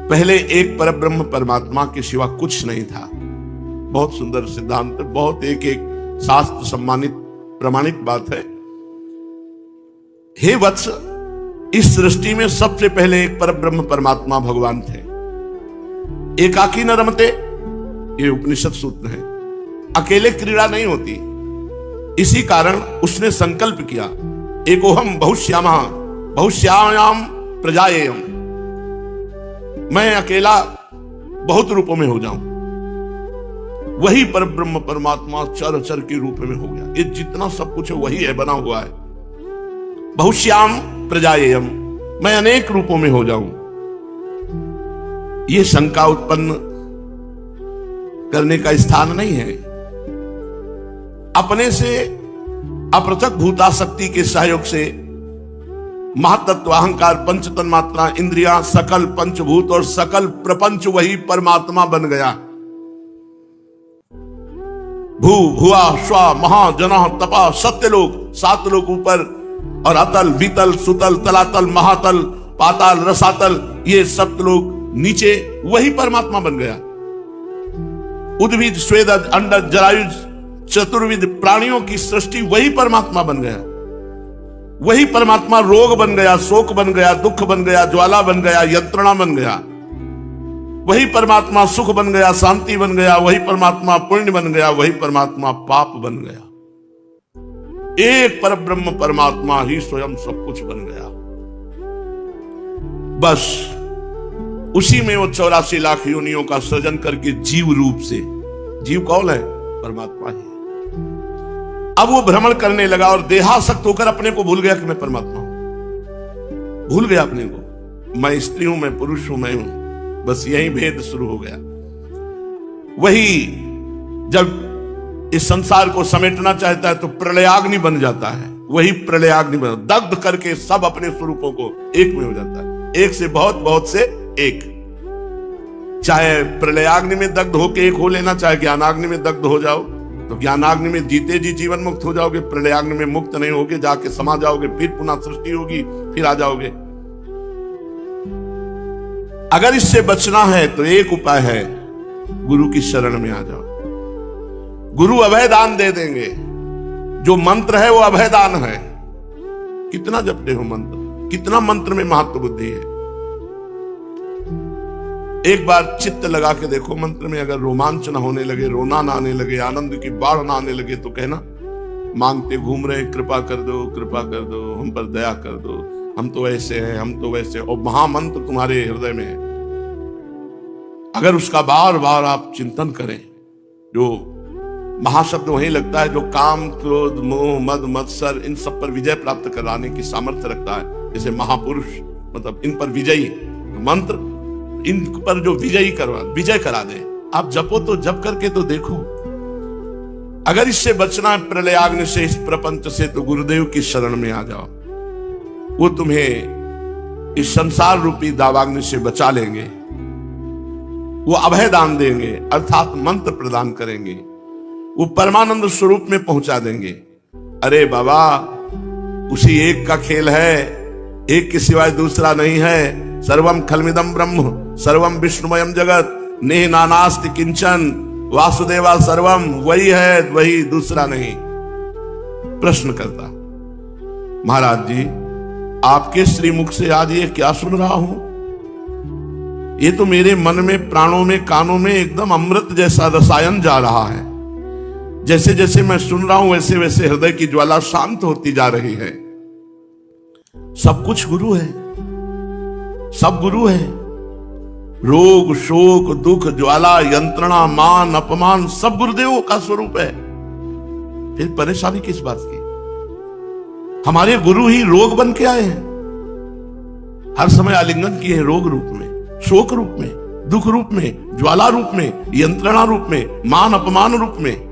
पहले एक परब्रह्म परमात्मा के सिवा कुछ नहीं था। बहुत सुंदर सिद्धांत, बहुत एक शास्त्र सम्मानित प्रमाणिक बात है। हे वत्स, इस सृष्टि में सबसे पहले एक परब्रह्म परमात्मा भगवान थे। एकाकी न रमते, ये उपनिषद सूत्र है। अकेले क्रीड़ा नहीं होती, इसी कारण उसने संकल्प किया, एकोहम बहुश्यामः बहुश्यायाम प्रजाएयम, मैं अकेला बहुत रूपों में हो जाऊं। वही परब्रह्म परमात्मा चर चर के रूप में हो गया। ये जितना सब कुछ है वही है, बना हुआ है। बहुश्याम प्रजाएयम, मैं अनेक रूपों में हो जाऊं। ये शंका उत्पन्न करने का स्थान नहीं है। अपने से अपृथक भूताशक्ति के सहयोग से महातत्व, अहंकार, पंच तन्मात्रा, इंद्रियां, सकल पंचभूत और सकल प्रपंच वही परमात्मा बन गया। भू भुआ स्वा महा जना तपा सत्यलोक, सात लोक ऊपर, और अतल वितल सुतल तलातल महातल पाताल रसातल, ये सप्तलोक नीचे वही परमात्मा बन गया। उद्भिद स्वेदज अंडज जरायुज चतुर्विध प्राणियों की सृष्टि वही परमात्मा बन गया। वही परमात्मा रोग बन गया, शोक बन गया, दुख बन गया, ज्वाला बन गया, यंत्रणा बन गया। वही परमात्मा सुख बन गया, शांति बन गया, वही परमात्मा पुण्य बन गया, वही परमात्मा पाप बन गया। एक परब्रह्म परमात्मा ही स्वयं सब कुछ बन गया। बस उसी में वो 84 लाख योनियों का सृजन करके जीव रूप से, जीव कौन है? परमात्मा ही। अब वो भ्रमण करने लगा और देहासक्त होकर अपने को भूल गया कि मैं परमात्मा हूं। भूल गया अपने को, मैं स्त्री हूं, मैं पुरुष हूं, मैं हूं। बस यही भेद शुरू हो गया। वही जब इस संसार को समेटना चाहता है तो प्रलयाग्नि बन जाता है। वही प्रलयाग्नि बन, दग्ध करके सब अपने स्वरूपों को एक में हो जाता है। एक से बहुत, बहुत से एक। चाहे प्रलयाग्नि में दग्ध होके एक हो लेना, चाहे ज्ञानाग्नि में दग्ध हो जाओ, तो ज्ञानाग्नि में जीते जी जीवन मुक्त हो जाओगे, प्रलयाग्नि में मुक्त नहीं होगे, जाके समा जाओगे, फिर पुनः सृष्टि होगी, फिर आ जाओगे। अगर इससे बचना है तो एक उपाय है, गुरु की शरण में आ जाओ। गुरु अभय दान दे देंगे। जो मंत्र है वो अभय दान है। कितना जपते हो मंत्र, कितना मंत्र में महत्व बुद्धि है। एक बार चित्त लगा के देखो मंत्र में, अगर रोमांच ना होने लगे, रोना ना आने लगे, आनंद की बाढ़ ना आने लगे, तो कहना मांगते घूम रहे, कृपा कर दो, कृपा कर दो, हम पर दया कर दो, हम तो ऐसे हैं, हम तो वैसे। और महामंत्र तुम्हारे हृदय में है। अगर उसका बार बार आप चिंतन करें, जो महाशब्द वहीं लगता है जो काम, क्रोध, मोह, मद, मत्सर इन सब पर विजय प्राप्त कराने की सामर्थ्य रखता है। जैसे महापुरुष, मतलब इन पर विजयी मंत्र, इन पर जो विजय करा दे। आप जपो तो जप करके तो देखो। अगर इससे बचना है प्रलयाग्नि से, इस प्रपंच से, तो गुरुदेव की शरण में आ जाओ। वो तुम्हें इस संसार रूपी दावाग्नि से बचा लेंगे। वो अभय दान देंगे, अर्थात मंत्र प्रदान करेंगे। वो परमानंद स्वरूप में पहुंचा देंगे। अरे बाबा, उसी एक का खेल है, एक के सिवाय दूसरा नहीं है। सर्वम खलमिदम ब्रह्म, सर्वम विष्णुमयम जगत, नेह नानास्ति किंचन, वासुदेवा सर्वम। वही है, वही, दूसरा नहीं। प्रश्न करता, महाराज जी आपके श्रीमुख से आज ये क्या सुन रहा हूं? ये तो मेरे मन में, प्राणों में, कानों में एकदम अमृत जैसा रसायन जा रहा है। जैसे जैसे मैं सुन रहा हूं वैसे वैसे हृदय की ज्वाला शांत होती जा रही है। सब कुछ गुरु है, सब गुरु है। रोग, शोक, दुख, ज्वाला, यंत्रणा, मान, अपमान सब गुरुदेवों का स्वरूप है। फिर परेशानी किस बात की? हमारे गुरु ही रोग बन के आए हैं। हर समय आलिंगन किए हैं रोग रूप में, शोक रूप में, दुख रूप में, ज्वाला रूप में, यंत्रणा रूप में, मान अपमान रूप में।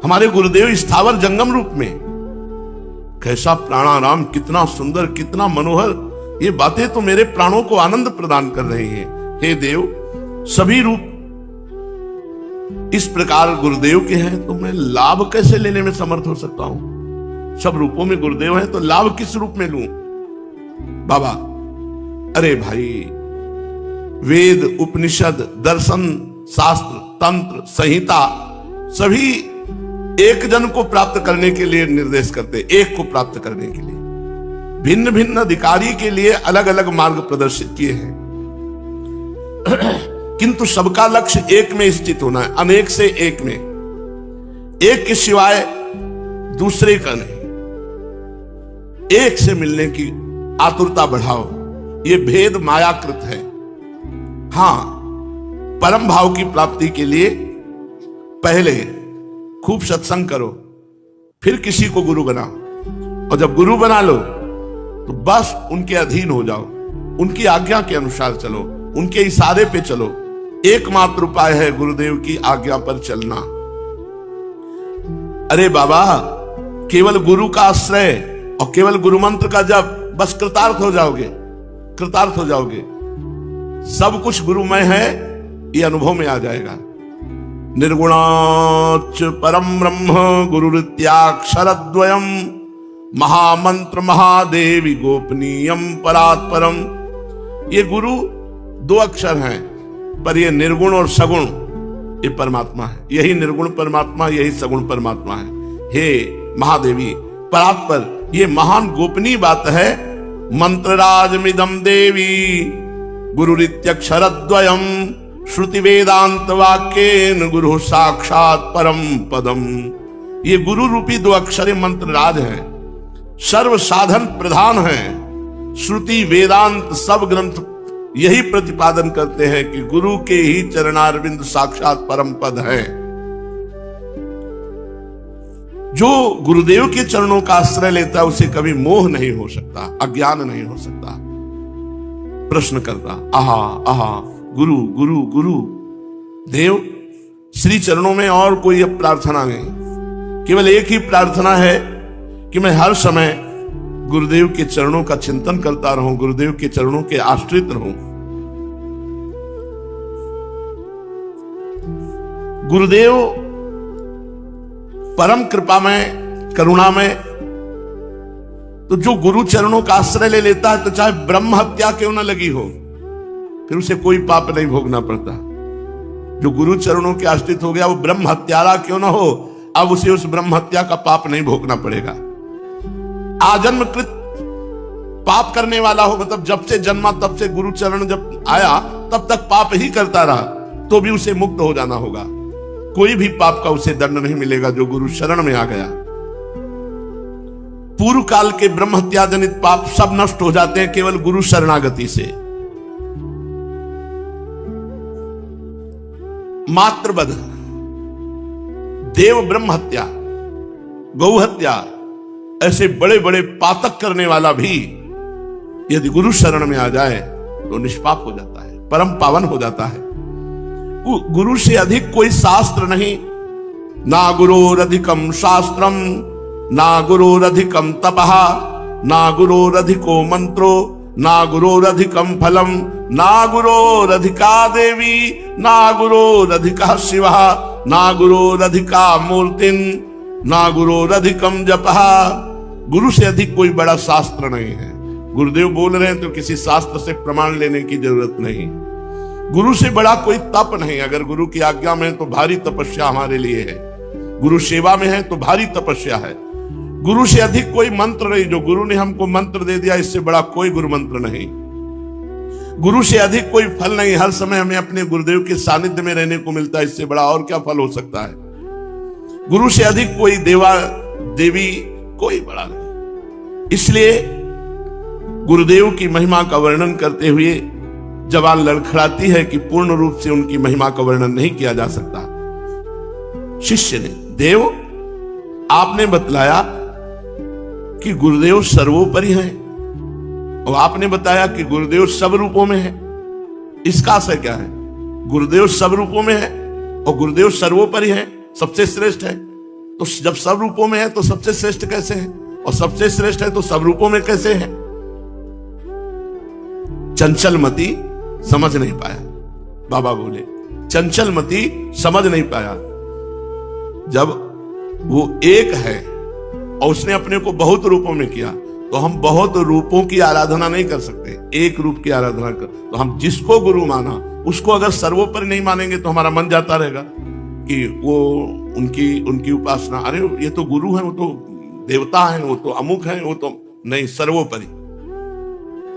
हमारे गुरुदेव स्थावर जंगम रूप में। कैसा प्राणाराम, कितना सुंदर, कितना मनोहर। ये बातें तो मेरे प्राणों को आनंद प्रदान कर रही हैं। हे देव, सभी रूप इस प्रकार गुरुदेव के हैं, तो मैं लाभ कैसे लेने में समर्थ हो सकता हूं? सब रूपों में गुरुदेव हैं, तो लाभ किस रूप में लूं? बाबा, अरे भाई, वेद, उपनिषद, दर्शन, शास्त्र, तंत्र, संहिता सभी एक जन को प्राप्त करने के लिए निर्देश करते, एक को प्राप्त करने के लिए। भिन्न भिन्न अधिकारी के लिए अलग अलग मार्ग प्रदर्शित किए हैं, किंतु सबका लक्ष्य एक में स्थित होना है, अनेक से एक में। एक के सिवाय दूसरे का नहीं। एक से मिलने की आतुरता बढ़ाओ। ये भेद मायाकृत है। हां, परम भाव की प्राप्ति के लिए पहले खूब सत्संग करो, फिर किसी को गुरु बनाओ। और जब गुरु बना लो तो बस उनके अधीन हो जाओ, उनकी आज्ञा के अनुसार चलो, उनके इशारे पे चलो। एकमात्र उपाय है गुरुदेव की आज्ञा पर चलना। अरे बाबा, केवल गुरु का आश्रय और केवल गुरु मंत्र का जप, बस कृतार्थ हो जाओगे, कृतार्थ हो जाओगे। सब कुछ गुरुमय है, ये अनुभव में आ जाएगा। निर्गुणाच परम ब्रह्म गुरुरित्याक्षरद्वयम् महामंत्र महादेवी गोपनीयम परात्परम। ये गुरु दो अक्षर हैं, पर ये निर्गुण और सगुण ये परमात्मा है। यही निर्गुण परमात्मा, यही सगुण परमात्मा है। हे महादेवी परात्पर, ये महान गोपनीय बात है। मंत्रराज मिदम देवी गुरुरित्यक्षरद्वयम् श्रुति वेदांत वाक्येन गुरु साक्षात परम पदम। ये गुरु रूपी दो अक्षर मंत्र राज है, सर्व साधन प्रधान है। श्रुति वेदांत सब ग्रंथ यही प्रतिपादन करते हैं कि गुरु के ही चरणारविंद साक्षात परम पद है। जो गुरुदेव के चरणों का आश्रय लेता है उसे कभी मोह नहीं हो सकता, अज्ञान नहीं हो सकता। प्रश्न करता, आहा आहा गुरु गुरु गुरु देव, श्री चरणों में और कोई अब प्रार्थना नहीं, केवल एक ही प्रार्थना है कि मैं हर समय गुरुदेव के चरणों का चिंतन करता रहूं, गुरुदेव के चरणों के आश्रित रहूं। गुरुदेव परम कृपा में, करुणा में, तो जो गुरु चरणों का आश्रय ले लेता है तो चाहे ब्रह्म हत्या क्यों ना लगी हो, फिर उसे कोई पाप नहीं भोगना पड़ता। जो गुरु चरणों के आश्रित हो गया वो ब्रह्म हत्यारा क्यों ना हो, अब उसे उस ब्रह्म हत्या का पाप नहीं भोगना पड़ेगा। आजन्मकृत पाप करने वाला हो, मतलब जब से जन्मा तब से गुरु चरण जब आया तब तक पाप ही करता रहा, तो भी उसे मुक्त हो जाना होगा। कोई भी पाप का उसे दंड नहीं मिलेगा जो गुरु शरण में आ गया। पूर्व काल के ब्रह्म हत्या जनित पाप सब नष्ट हो जाते हैं केवल गुरु शरणागति से। मातृवध, देव ब्रह्म हत्या, गौ हत्या, ऐसे बड़े बड़े पातक करने वाला भी यदि गुरु शरण में आ जाए तो निष्पाप हो जाता है, परम पावन हो जाता है। गुरु से अधिक कोई शास्त्र नहीं, ना गुरोरधिकम शास्त्रम, ना गुरोरधिकम तपः, ना गुरोरधिको मंत्रो, ना गुरोरधिकम फलम, ना गुरोरधिका देवी, ना गुरोरधिका शिवः, ना गुरोरधिका मूर्तिन, ना गुरोरधिकम जपः। गुरु से अधिक कोई बड़ा शास्त्र नहीं है। गुरुदेव बोल रहे हैं तो किसी शास्त्र से प्रमाण लेने की जरूरत नहीं। गुरु से बड़ा कोई तप नहीं। अगर गुरु की आज्ञा में है तो भारी तपस्या हमारे लिए है, गुरु सेवा में है तो भारी तपस्या है। गुरु से अधिक कोई मंत्र नहीं। जो गुरु ने हमको मंत्र दे दिया इससे बड़ा कोई गुरु मंत्र नहीं। गुरु से अधिक कोई फल नहीं। हर समय हमें अपने गुरुदेव के सानिध्य में रहने को मिलता है, इससे बड़ा और क्या फल हो सकता है। गुरु से अधिक कोई देवा देवी कोई बड़ा नहीं। इसलिए गुरुदेव की महिमा का वर्णन करते हुए जबान लड़खड़ाती है कि पूर्ण रूप से उनकी महिमा का वर्णन नहीं किया जा सकता। शिष्य ने, देव आपने बतलाया कि गुरुदेव सर्वोपरि हैं और आपने बताया कि गुरुदेव सब रूपों में है। इसका आशय क्या है? गुरुदेव सब रूपों में है और गुरुदेव सर्वोपरि है, सबसे श्रेष्ठ है। तो जब सब रूपों में है तो सबसे श्रेष्ठ कैसे है? और सबसे श्रेष्ठ है तो सब रूपों में कैसे है? चंचल मति समझ नहीं पाया। बाबा बोले चंचल मति समझ नहीं पाया। जब वो एक है और उसने अपने को बहुत रूपों में किया तो हम बहुत रूपों की आराधना नहीं कर सकते, एक रूप की आराधना कर। तो हम जिसको गुरु माना उसको अगर सर्वोपरि नहीं मानेंगे तो हमारा मन जाता रहेगा कि वो उनकी उपासना, अरे ये तो गुरु है, वो तो देवता है, वो तो अमुक है, वो तो नहीं, सर्वोपरि।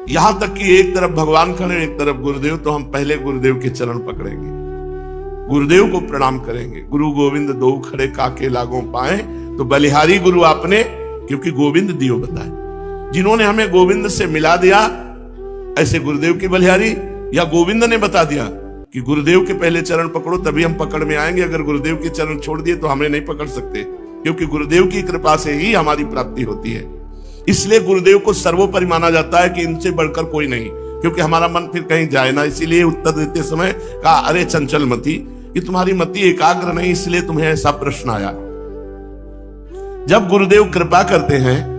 यहां तक कि एक तरफ भगवान खड़े एक तरफ गुरुदेव, तो हम पहले गुरुदेव के चरण पकड़ेंगे, गुरुदेव को प्रणाम करेंगे। गुरु गोविंद दो खड़े काके लागों पाए, तो बलिहारी गुरु आपने, क्योंकि गोविंद दियो बताए। जिन्होंने हमें गोविंद से मिला दिया, ऐसे गुरुदेव की बलिहारी, या गोविंद ने बता दिया कि गुरुदेव के पहले चरण पकड़ो तभी हम पकड़ में आएंगे। अगर गुरुदेव के चरण छोड़ दिए तो हमें नहीं पकड़ सकते, क्योंकि गुरुदेव की कृपा से ही हमारी प्राप्ति होती है। इसलिए गुरुदेव को सर्वोपरि माना जाता है कि इनसे बढ़कर कोई नहीं, क्योंकि हमारा मन फिर कहीं जाए ना। इसीलिए उत्तर देते समय कहा, अरे चंचल मति, कि तुम्हारी मति एकाग्र नहीं, इसलिए तुम्हें ऐसा प्रश्न आया। जब गुरुदेव कृपा करते हैं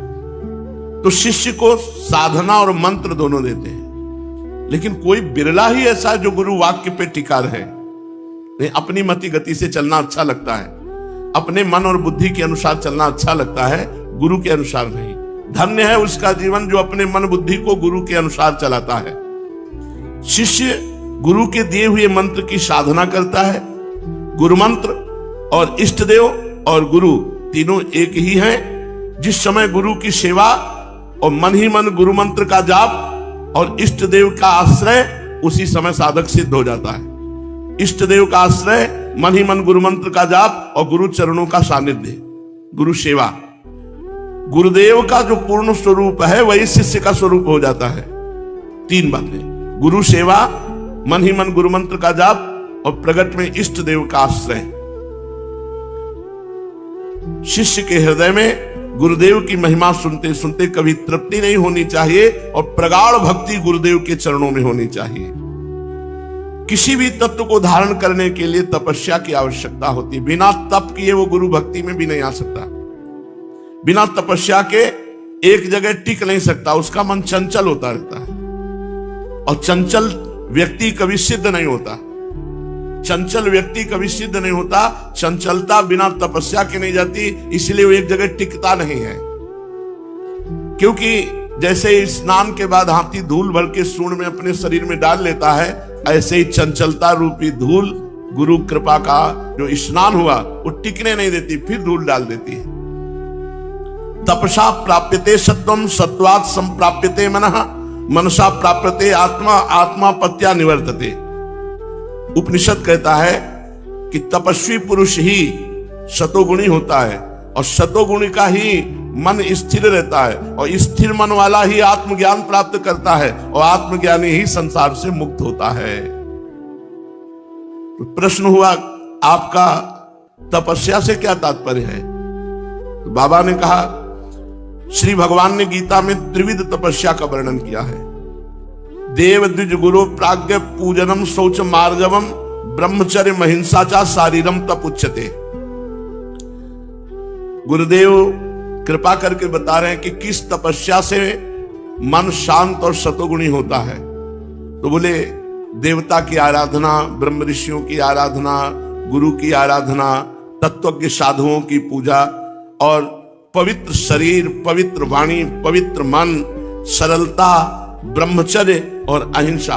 तो शिष्य को साधना और मंत्र दोनों देते हैं, लेकिन कोई बिरला ही ऐसा है जो गुरु वाक्य पे टिका रहे। नहीं, अपनी मति गति से चलना अच्छा लगता है, अपने मन और बुद्धि के अनुसार चलना अच्छा लगता है, गुरु के अनुसार नहीं। धन्य है उसका जीवन जो अपने मन बुद्धि को गुरु के अनुसार चलाता है। शिष्य गुरु के दिए हुए मंत्र की साधना करता है। गुरु मंत्र और इष्ट देव और गुरु तीनों एक ही हैं। जिस समय गुरु की सेवा और मन ही मन गुरु मंत्र का जाप और इष्ट देव का आश्रय उसी समय साधक सिद्ध हो जाता है। इष्ट देव का आश्रय, मन ही मन गुरु मंत्र का जाप और गुरु चरणों का सानिध्य, गुरु सेवा। गुरुदेव का जो पूर्ण स्वरूप है वही शिष्य का स्वरूप हो जाता है। तीन बातें, गुरु सेवा, मन ही मन गुरु मंत्र का जाप और प्रगट में इष्ट देव का आश्रय। शिष्य के हृदय में गुरुदेव की महिमा सुनते सुनते कभी तृप्ति नहीं होनी चाहिए और प्रगाढ़ भक्ति गुरुदेव के चरणों में होनी चाहिए। किसी भी तत्व को धारण करने के लिए तपस्या की आवश्यकता होती है। बिना तप किए वो गुरु भक्ति में भी नहीं आ सकता। बिना तपस्या के एक जगह टिक नहीं सकता, उसका मन चंचल होता रहता है और चंचल व्यक्ति कभी सिद्ध नहीं होता। चंचल व्यक्ति कभी सिद्ध नहीं होता। चंचलता बिना तपस्या के नहीं जाती, इसलिए वो एक जगह टिकता नहीं है। क्योंकि जैसे स्नान के बाद हाथी धूल भर के सूंड में अपने शरीर में डाल लेता है, ऐसे ही चंचलता रूपी धूल गुरु कृपा का जो स्नान हुआ वो टिकने नहीं देती, फिर धूल डाल देती है। तपसा प्राप्यते सत्वम, सत्वात् संप्राप्यते मनः, मनसा प्राप्यते आत्मा, आत्मा पत्या निवर्तते। उपनिषद कहता है कि तपस्वी पुरुष ही सतोगुणी होता है और सतोगुणी का ही मन स्थिर रहता है और स्थिर मन वाला ही आत्मज्ञान प्राप्त करता है और आत्मज्ञानी ही संसार से मुक्त होता है। तो प्रश्न हुआ, आपका तपस्या से क्या तात्पर्य है? तो बाबा ने कहा, श्री भगवान ने गीता में त्रिविध तपस्या का वर्णन किया है। देव द्विज गुरु प्राज्ञ पूजनम शौच मार्जवम ब्रह्मचर्य महिंसाचा शारीरम तप उच्यते। गुरुदेव कृपा करके बता रहे हैं कि किस तपस्या से मन शांत और सतोगुणी होता है। तो बोले, देवता की आराधना, ब्रह्म ऋषियों की आराधना, गुरु की आराधना, तत्वज्ञ साधुओं की पूजा और पवित्र शरीर, पवित्र वाणी, पवित्र मन, सरलता, ब्रह्मचर्य और अहिंसा,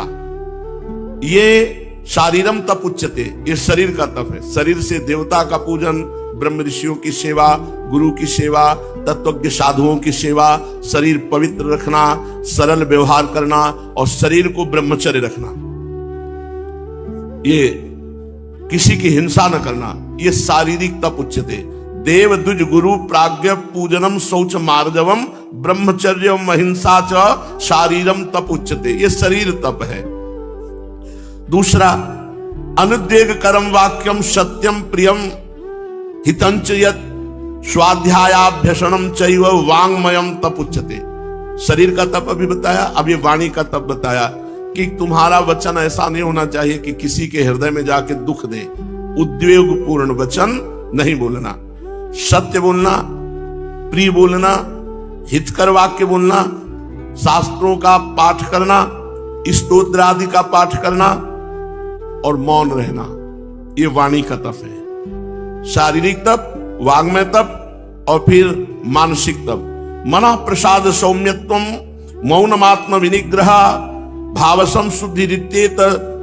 ये शारीरम तप उच्यते, ये शरीर का तप है। शरीर से देवता का पूजन, ब्रह्म ऋषियों की सेवा, गुरु की सेवा, तत्वज्ञ साधुओं की सेवा, शरीर पवित्र रखना, सरल व्यवहार करना और शरीर को ब्रह्मचर्य रखना, ये किसी की हिंसा न करना, ये शारीरिक तप उच्यते। देव द्विज गुरु प्राज्ञ पूजनम शौच मार्जवम ब्रह्मचर्य महिंसा च शारीरम तप उच्यते, ये शरीर तप है। दूसरा, अनुद्वेग करम वाक्यम सत्यम प्रियम हितंच यत् स्वाध्यायाभ्यसनम चैव वांगमयम तप उच्यते। शरीर का तप अभी बताया, अब ये वाणी का तप बताया कि तुम्हारा वचन ऐसा नहीं होना चाहिए कि किसी के हृदय में जाके दुख दे। उद्वेग पूर्ण वचन नहीं बोलना, सत्य बोलना, प्रिय बोलना, हितकर वाक्य बोलना, शास्त्रों का पाठ करना, स्तोत्र आदि का पाठ करना और मौन रहना, ये वाणी का तप है। शारीरिक तप, वाग्मय तप और फिर मानसिक तप। मना प्रसाद सौम्यत्वम मौनमात्म विनिग्रह भावसम शुद्धि रित्येत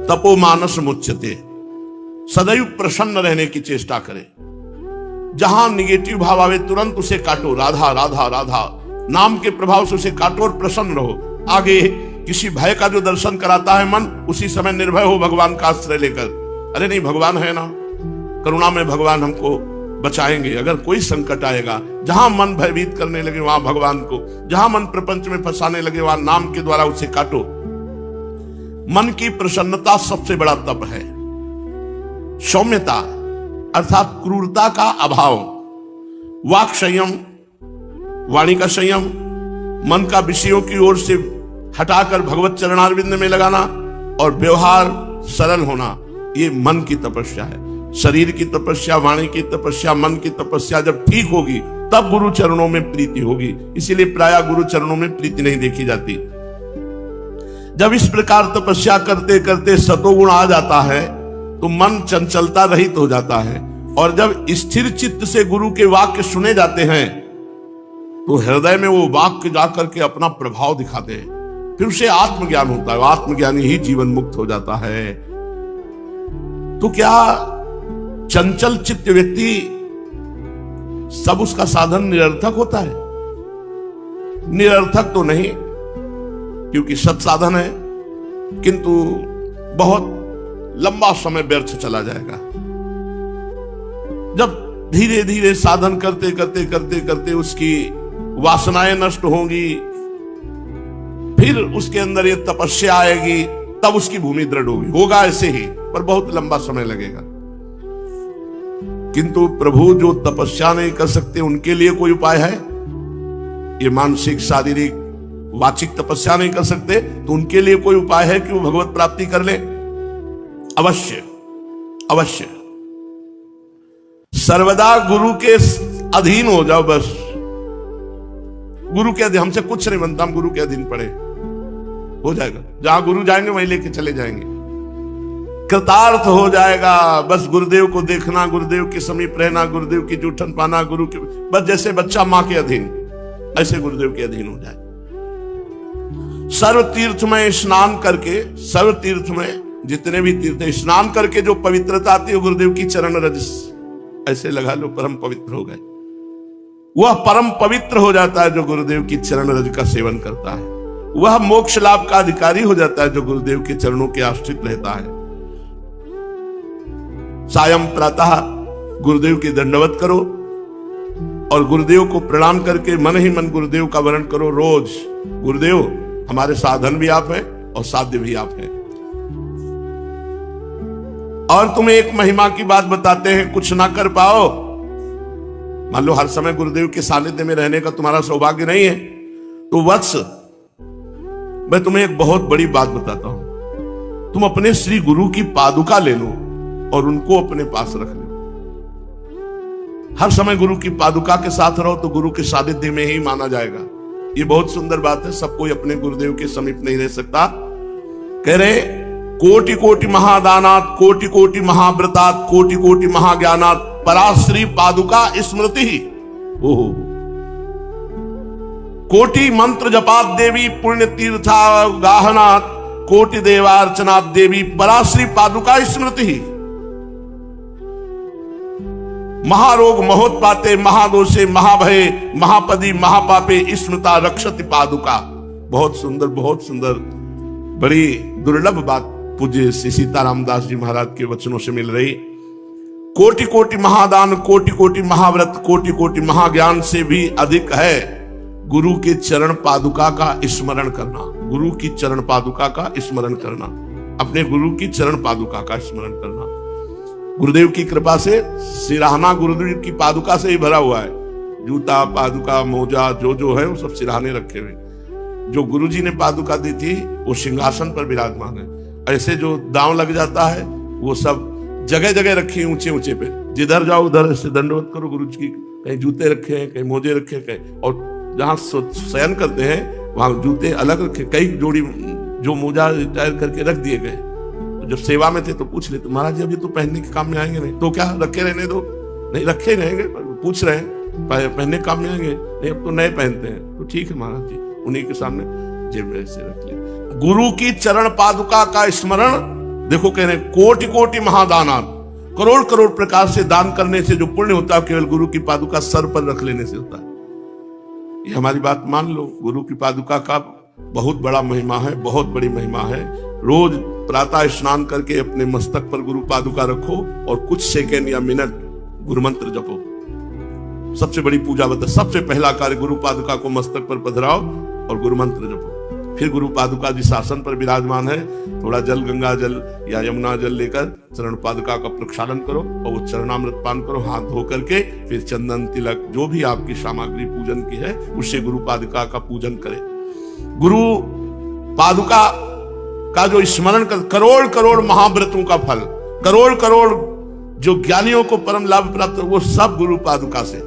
तपो मानस मुच्यते। सदैव प्रसन्न रहने की चेष्टा करें। जहां निगेटिव भाव आवे तुरंत उसे काटो, राधा राधा राधा नाम के प्रभाव से उसे काटो और प्रसन्न रहो। आगे किसी भय का जो दर्शन कराता है मन, उसी समय निर्भय हो भगवान का आश्रय लेकर। अरे नहीं, भगवान है ना, करुणा में भगवान हमको बचाएंगे। अगर कोई संकट आएगा, जहां मन भयभीत करने लगे वहां भगवान को, जहां मन प्रपंच में फंसाने लगे वहां नाम के द्वारा उसे काटो। मन की प्रसन्नता सबसे बड़ा तप है। सौम्यता अर्थात क्रूरता का अभाव, वाक संयम, वाणी का संयम, मन का विषयों की ओर से हटाकर भगवत चरणारविंद में लगाना और व्यवहार सरल होना, ये मन की तपस्या है। शरीर की तपस्या, वाणी की तपस्या, मन की तपस्या जब ठीक होगी तब गुरु चरणों में प्रीति होगी। इसीलिए प्रायः गुरु चरणों में प्रीति नहीं देखी जाती। जब इस प्रकार तपस्या करते करते सतोगुण आ जाता है तो मन चंचलता रहित हो जाता है और जब स्थिर चित्त से गुरु के वाक्य सुने जाते हैं तो हृदय में वो वाक्य जाकर के अपना प्रभाव दिखाते हैं। फिर उसे आत्मज्ञान होता है, आत्मज्ञानी ही जीवन मुक्त हो जाता है। तो क्या चंचल चित्त व्यक्ति सब उसका साधन निरर्थक होता है? निरर्थक तो नहीं, क्योंकि सत साधन है, किंतु बहुत लंबा समय व्यर्थ चला जाएगा। जब धीरे धीरे साधन करते करते करते करते उसकी वासनाएं नष्ट होंगी, फिर उसके अंदर ये तपस्या आएगी, तब उसकी भूमि दृढ़ होगी। होगा ऐसे ही, पर बहुत लंबा समय लगेगा। किंतु प्रभु जो तपस्या नहीं कर सकते उनके लिए कोई उपाय है? ये मानसिक, शारीरिक, वाचिक तपस्या नहीं कर सकते तो उनके लिए कोई उपाय है कि वो भगवत प्राप्ति कर ले? अवश्य अवश्य। सर्वदा गुरु के अधीन हो जाओ, बस गुरु के अधीन। हमसे कुछ नहीं बनता, हम गुरु के अधीन पड़े, हो जाएगा। जहां गुरु जाएंगे वहीं लेके चले जाएंगे, कृतार्थ हो जाएगा। बस गुरुदेव को देखना, गुरुदेव के समीप रहना, गुरुदेव की जूठन पाना, गुरु के, बस जैसे बच्चा मां के अधीन, ऐसे गुरुदेव के अधीन हो जाए। सर्व तीर्थ में स्नान करके, सर्व तीर्थ में जितने भी तीर्थ स्नान करके जो पवित्रता आती है, गुरुदेव की चरण रज ऐसे लगा लो, परम पवित्र हो गए। वह परम पवित्र हो जाता है जो गुरुदेव की चरण रज का सेवन करता है। वह मोक्ष लाभ का अधिकारी हो जाता है जो गुरुदेव के चरणों के आश्रित रहता है। सायं प्रातः गुरुदेव की दंडवत करो और गुरुदेव को प्रणाम करके मन ही मन गुरुदेव का वर्ण करो रोज। गुरुदेव हमारे साधन भी आप हैं और साध्य भी आप हैं। और तुम्हें एक महिमा की बात बताते हैं, कुछ ना कर पाओ, मान लो हर समय गुरुदेव के सानिध्य में रहने का तुम्हारा सौभाग्य नहीं है, तो वत्स मैं तुम्हें एक बहुत बड़ी बात बताता हूं। तुम अपने श्री गुरु की पादुका ले लो और उनको अपने पास रख लो। हर समय गुरु की पादुका के साथ रहो तो गुरु के सानिध्य में ही माना जाएगा। ये बहुत सुंदर बात है। सब कोई अपने गुरुदेव के समीप नहीं रह सकता। कह रहे कोटि कोटि महादानात, कोटि कोटि महाव्रतात, कोटि कोटि महाज्ञानात, पराश्री पादुका स्मृति ही। ओहो, कोटि मंत्र जपात देवी, पुण्य तीर्था गाहनात, कोटि देवार्चनात देवी, पराश्री पादुका स्मृति ही। महारोग महोत्पाते, महादोषे महाभये, महापदी महापापे स्मृता रक्षति पादुका। बहुत सुंदर, बहुत सुंदर, बड़ी दुर्लभ बात पूज्य श्री सीताराम दास जी महाराज के वचनों से मिल रही। कोटि कोटि महादान, कोटि कोटि महाव्रत, कोटि कोटि महाज्ञान से भी अधिक है गुरु के चरण पादुका का स्मरण करना। गुरु की चरण पादुका का स्मरण करना, अपने गुरु की चरण पादुका का स्मरण करना। गुरुदेव की कृपा से सिराहना गुरुदेव की पादुका से ही भरा हुआ है। जूता, पादुका, मोजा जो है वो सब सिराहने रखे हुए। जो गुरुजी ने पादुका दी थी वो सिंहासन पर विराजमान है। ऐसे जो दांव लग जाता है वो सब जगह जगह रखी है, ऊंचे ऊंचे पे। जिधर जाओ उधर से दंडवत करो गुरु जी की। कहीं जूते रखे हैं, कहीं मोजे रखे हैं, कहीं और जहां शयन करते हैं वहां जूते अलग रखे। कई जोड़ी जो मोजा रिटायर करके रख दिए गए। तो जब सेवा में थे तो पूछ लेते, महाराज जी अभी तो पहनने के काम में आएंगे नहीं, तो क्या रखे रहने दो? नहीं रखे रहेंगे, पूछ रहे हैं पहनने काम में आएंगे नहीं, अब तो नए पहनते हैं। तो ठीक है महाराज जी, उन्हीं के सामने जेब में से रख लिया। गुरु की चरण पादुका का स्मरण, देखो कह रहे कोटि कोटि महादानात, करोड़ करोड़ प्रकार से दान करने से जो पुण्य होता है केवल गुरु की पादुका सर पर रख लेने से होता है। ये हमारी बात मान लो। गुरु की पादुका का बहुत बड़ा महिमा है, बहुत बड़ी महिमा है। रोज प्रातः स्नान करके अपने मस्तक पर गुरु पादुका रखो और कुछ सेकेंड या मिनट गुरु मंत्र जपो। सबसे बड़ी पूजा बता, सबसे पहला कार्य गुरु पादुका को मस्तक पर पधराओ और गुरु मंत्र जपो। फिर गुरु पादुका जिस आसन पर विराजमान है, थोड़ा जल, गंगा जल या यमुना जल लेकर चरण पादुका का प्रक्षालन करो और वो चरणामृत पान करो हाथ धो करके। फिर चंदन, तिलक, जो भी आपकी सामग्री पूजन की है उससे गुरु पादुका का पूजन करें। गुरु पादुका का जो स्मरण कर, करोड़ करोड़ महाव्रतों का फल, करोड़ करोड़ जो ज्ञानियों को परम लाभ प्राप्त, वो सब गुरु पादुका से।